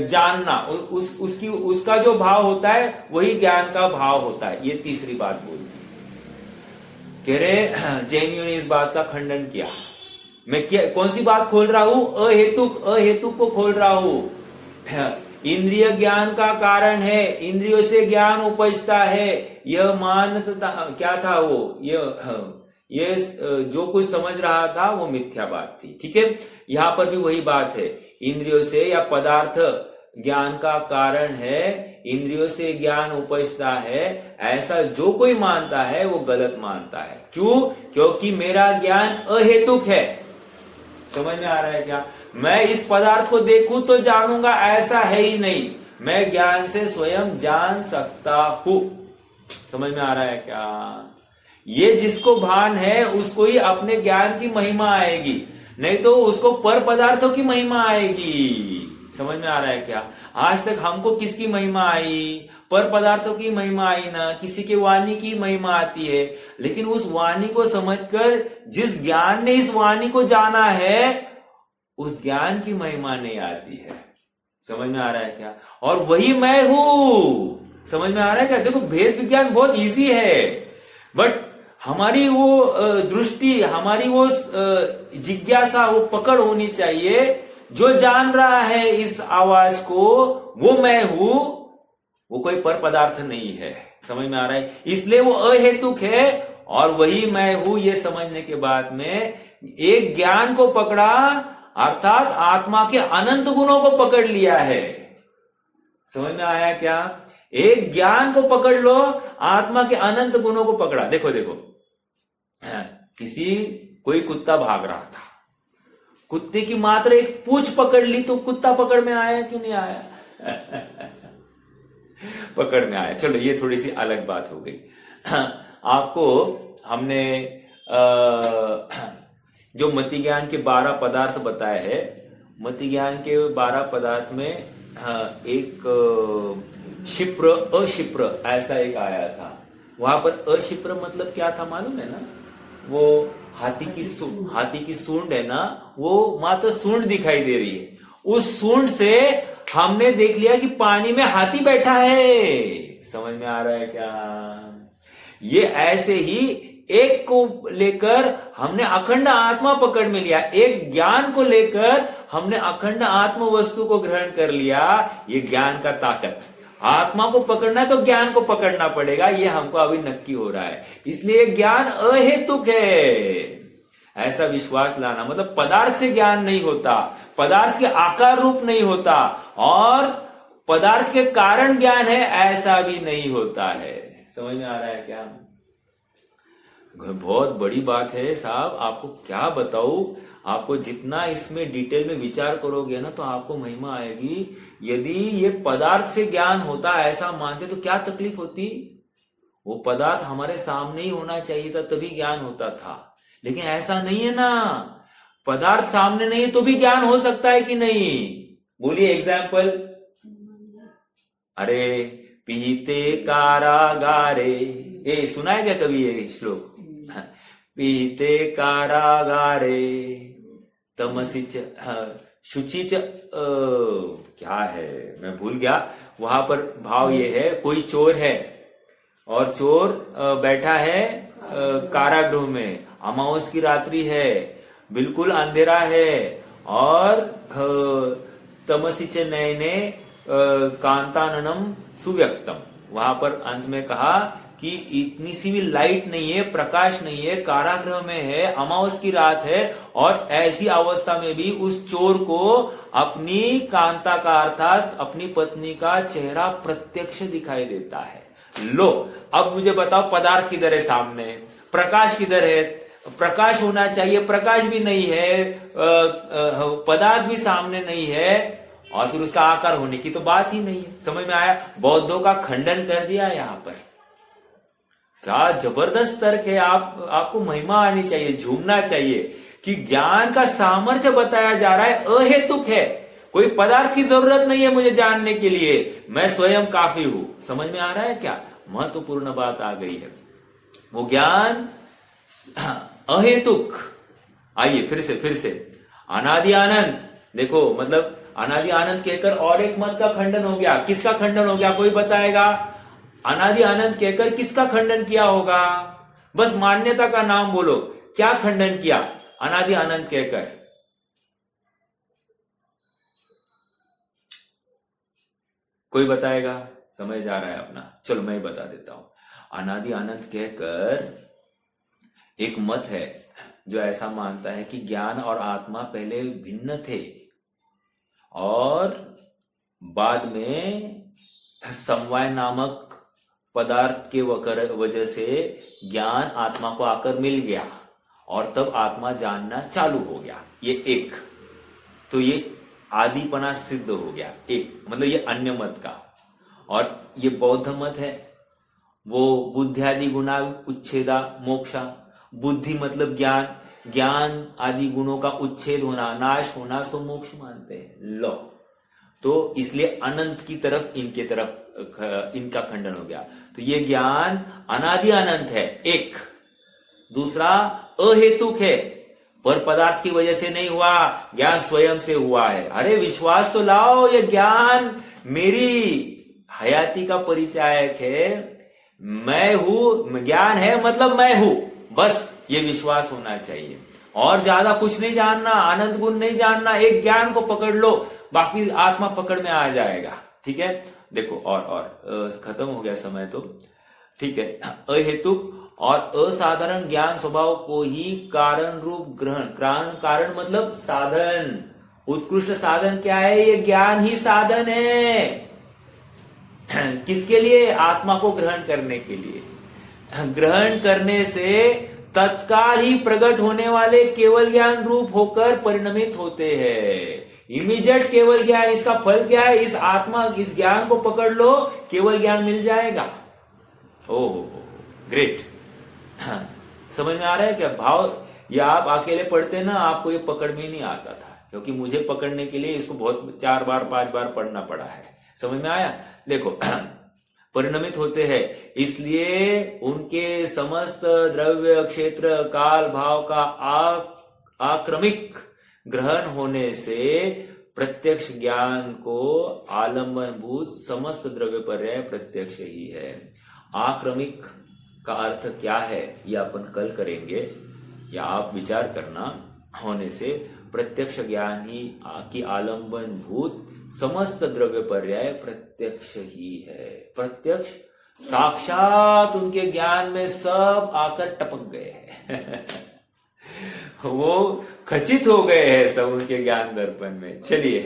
जानना, उसका जो भाव होता है वही ज्ञान का भाव होता है। ये तीसरी बात बोलती। कह रहे जैनियों ने इस बात का खंडन किया। मैं कौन सी बात खोल रहा हूं? अहेतुक को खोल रहा हूं। इंद्रिय ज्ञान का कारण है, इंद्रियों से ज्ञान उपजता है, यह मानता क्या था? वो ये जो कुछ समझ रहा था वो मिथ्या बात थी। ठीक है, यहां पर भी वही बात है। इंद्रियों से या पदार्थ ज्ञान का कारण है, इंद्रियों से ज्ञान उपजता है, ऐसा जो कोई मानता है वो गलत मानता है। क्यों? क्योंकि मेरा ज्ञान अहेतुक है। समझ में आ रहा है क्या? मैं इस पदार्थ को देखूं तो जानूंगा, ऐसा है ही नहीं। मैं ज्ञान से स्वयं जान सकता हूं। समझ में आ रहा है क्या? ये जिसको भान है उसको ही अपने ज्ञान की महिमा आएगी, नहीं तो उसको पर पदार्थों की महिमा आएगी। समझ में आ रहा है क्या? आज तक हमको किसकी महिमा आई? पर पदार्थों की महिमा आई ना, किसी के वाणी की महिमा आती है, लेकिन उस वाणी को समझकर जिस ज्ञान ने इस वाणी को जाना है उस ज्ञान की महिमा नहीं आती है। समझ में आ रहा है क्या? और वही मैं हूं। समझ में आ रहा है क्या? देखो, भेद विज्ञान बहुत इजी है, बट हमारी वो दृष्टि, हमारी वो जिज्ञासा, वो पकड़ होनी चाहिए। जो जान रहा है इस आवाज को वो मैं हूं, वो कोई पर पदार्थ नहीं है। समझ में आ रहा है? इसलिए वो अहेतुक है और वही मैं हूं। ये समझने के बाद में एक ज्ञान को पकड़ा, अर्थात आत्मा के अनंत गुणों को पकड़ लिया है। समझ में आया क्या? एक ज्ञान को पकड़ लो, आत्मा के अनंत गुणों को पकड़ा। देखो देखो, कोई कुत्ता भाग रहा था, कुत्ते की मात्र एक पूंछ पकड़ ली तो कुत्ता पकड़ में आया कि नहीं आया? पकड़ में आया। चलो, ये थोड़ी सी अलग बात हो गई। आपको हमने जो मति ज्ञान के 12 पदार्थ बताए हैं, मति ज्ञान के 12 पदार्थ में एक क्षिप्र अक्षिप्र ऐसा एक आया था। वहां पर अक्षिप्र मतलब क्या था मालूम है ना? वो हाथी की सूंड है ना, वो मात्र सूंड दिखाई दे रही है। उस सूंड से हमने देख लिया कि पानी में हाथी बैठा है। समझ में आ रहा है क्या? ये ऐसे ही एक को लेकर हमने अखंड आत्मा पकड़ में लिया, एक ज्ञान को लेकर हमने अखंड आत्म वस्तु को ग्रहण कर लिया। ये ज्ञान का ताकत। आत्मा को पकड़ना है तो ज्ञान को पकड़ना पड़ेगा, ये हमको अभी नक्की हो रहा है। इसलिए ज्ञान अहेतुक है, ऐसा विश्वास लाना। मतलब पदार्थ से ज्ञान नहीं होता, पदार्थ के आकार रूप नहीं होता, और पदार्थ के कारण ज्ञान है ऐसा भी नहीं होता है। समझ में आ रहा है क्या? बहुत बड़ी बात है साहब, आपको क्या बताऊं। आपको जितना इसमें डिटेल में विचार करोगे ना तो आपको महिमा आएगी। यदि ये पदार्थ से ज्ञान होता ऐसा मानते तो क्या तकलीफ होती? वो पदार्थ हमारे सामने ही होना चाहिए था तभी ज्ञान होता था, लेकिन ऐसा नहीं है ना। पदार्थ सामने नहीं है तो भी ज्ञान हो सकता है कि नहीं? बोलिए एग्जाम्पल। अरे पीते कारागारे, सुना है क्या कभी ये श्लोक? पीते कारागारे तमसिच शुचिच, क्या है मैं भूल गया। वहां पर भाव ये है, कोई चोर है और चोर बैठा है कारागृह में, अमावस की रात्रि है, बिल्कुल अंधेरा है, और तमसिच नयने कांताननम सुव्यक्तम। वहां पर अंत में कहा कि इतनी सी भी लाइट नहीं है, प्रकाश नहीं है, कारागृह में है, अमावस की रात है, और ऐसी अवस्था में भी उस चोर को अपनी कांता का अर्थात अपनी पत्नी का चेहरा प्रत्यक्ष दिखाई देता है। लो, अब मुझे बताओ पदार्थ किधर है सामने, प्रकाश किधर है? प्रकाश होना चाहिए, प्रकाश भी नहीं है, पदार्थ भी सामने नहीं है, और फिर उसका आकार होने की तो बात ही नहीं है। समझ में आया? बौद्धों का खंडन कर दिया यहां पर। क्या जबरदस्त तर्क है। आपको महिमा आनी चाहिए, झूमना चाहिए कि ज्ञान का सामर्थ्य बताया जा रहा है, अहेतुक है। कोई पदार्थ की जरूरत नहीं है मुझे जानने के लिए, मैं स्वयं काफी हूं। समझ में आ रहा है क्या? महत्वपूर्ण बात आ गई है। वो ज्ञान अहेतुक। आइए फिर से अनादि आनंद। देखो, मतलब अनादि आनंद कहकर और एक मत का खंडन हो गया। किसका खंडन हो गया कोई बताएगा? अनादि आनंद कहकर किसका खंडन किया होगा? बस मान्यता का नाम बोलो, क्या खंडन किया अनादि आनंद कहकर? कोई बताएगा? समय जा रहा है अपना, चलो मैं बता देता हूं। अनादि आनंद कहकर एक मत है जो ऐसा मानता है कि ज्ञान और आत्मा पहले भिन्न थे और बाद में समवाय नामक पदार्थ के वजह से ज्ञान आत्मा को आकर मिल गया और तब आत्मा जानना चालू हो गया। ये एक, तो ये आदिपना सिद्ध हो गया एक, मतलब ये अन्य मत का। और ये बौद्ध मत है, वो बुद्धियादि गुणा उच्छेदा मोक्षा। बुद्धि मतलब ज्ञान, ज्ञान आदि गुणों का उच्छेद होना, नाश होना, सो मोक्ष मानते हैं। लो, तो इसलिए अनंत की तरफ इनका खंडन हो गया। तो ये ज्ञान अनादि अनंत है एक। दूसरा अहेतुक है, पर पदार्थ की वजह से नहीं हुआ, ज्ञान स्वयं से हुआ है। अरे विश्वास तो लाओ, ये ज्ञान मेरी हयाती का परिचायक है, मैं हूं, ज्ञान है मतलब मैं हूं, बस ये विश्वास होना चाहिए। और ज्यादा कुछ नहीं जानना, आनंद गुण नहीं जानना, एक ज्ञान को पकड़ लो, बाकी आत्मा पकड़ में आ जाएगा। ठीक है, देखो और खत्म हो गया समय तो ठीक है। अहेतुक और असाधारण ज्ञान स्वभाव को ही कारण रूप ग्रहण, कारण मतलब साधन, उत्कृष्ट साधन क्या है, ये ज्ञान ही साधन है। किसके लिए? आत्मा को ग्रहण करने के लिए। ग्रहण करने से तत्काल ही प्रकट होने वाले केवल ज्ञान रूप होकर परिणमित होते हैं। इमीडिएट केवल ज्ञान, इसका फल क्या है? इस आत्मा, इस ज्ञान को पकड़ लो, केवल ज्ञान मिल जाएगा। Oh great. समझ में आ रहा है क्या भाव? ये आप अकेले पढ़ते ना, आपको ये पकड़ में नहीं आता था, क्योंकि मुझे पकड़ने के लिए इसको बहुत 4 बार 5 बार पढ़ना पड़ा है। समझ में आया? देखो परिणमित होते हैं, इसलिए उनके समस्त द्रव्य क्षेत्र काल भाव का आक्रमिक ग्रहण होने से प्रत्यक्ष ज्ञान को आलंबनभूत समस्त द्रव्य पर्याय प्रत्यक्ष ही है। आक्रमिक का अर्थ क्या है ये अपन कल करेंगे, या आप विचार करना। होने से प्रत्यक्ष ज्ञान ही की आलंबनभूत समस्त द्रव्य पर्याय प्रत्यक्ष ही है। प्रत्यक्ष साक्षात उनके ज्ञान में सब आकर टपक गए हैं। वो खचित हो गए हैं सब उनके ज्ञान दर्पण में। चलिए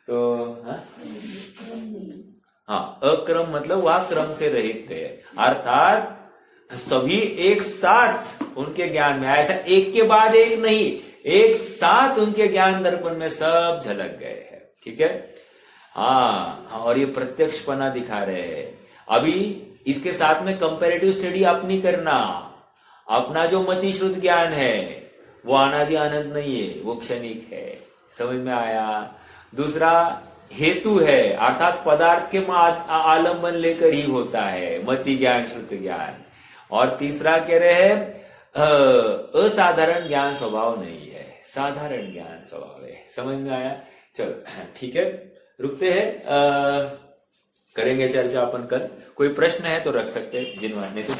तो हाँ, अक्रम मतलब वह क्रम से रहित है, अर्थात सभी एक साथ उनके ज्ञान में, ऐसा एक के बाद एक नहीं, एक साथ उनके ज्ञान दर्पण में सब झलक गए हैं। ठीक है, हाँ, और ये प्रत्यक्षपना दिखा रहे हैं। अभी इसके साथ में कंपैरेटिव स्टडी अपनी करना। अपना जो मति श्रुत ज्ञान है वो अनादि आनंद नहीं है, वो क्षणिक है। समझ में आया? दूसरा हेतु है, अर्थात पदार्थ के आलंबन लेकर ही होता है मति ज्ञान श्रुत ज्ञान। और तीसरा कह रहे हैं असाधारण ज्ञान स्वभाव नहीं है, साधारण ज्ञान स्वभाव है। समझ में आया? चलो ठीक है, रुकते हैं, करेंगे चर्चा अपन कल। कोई प्रश्न है तो रख सकते हैं, जिन्होंने तो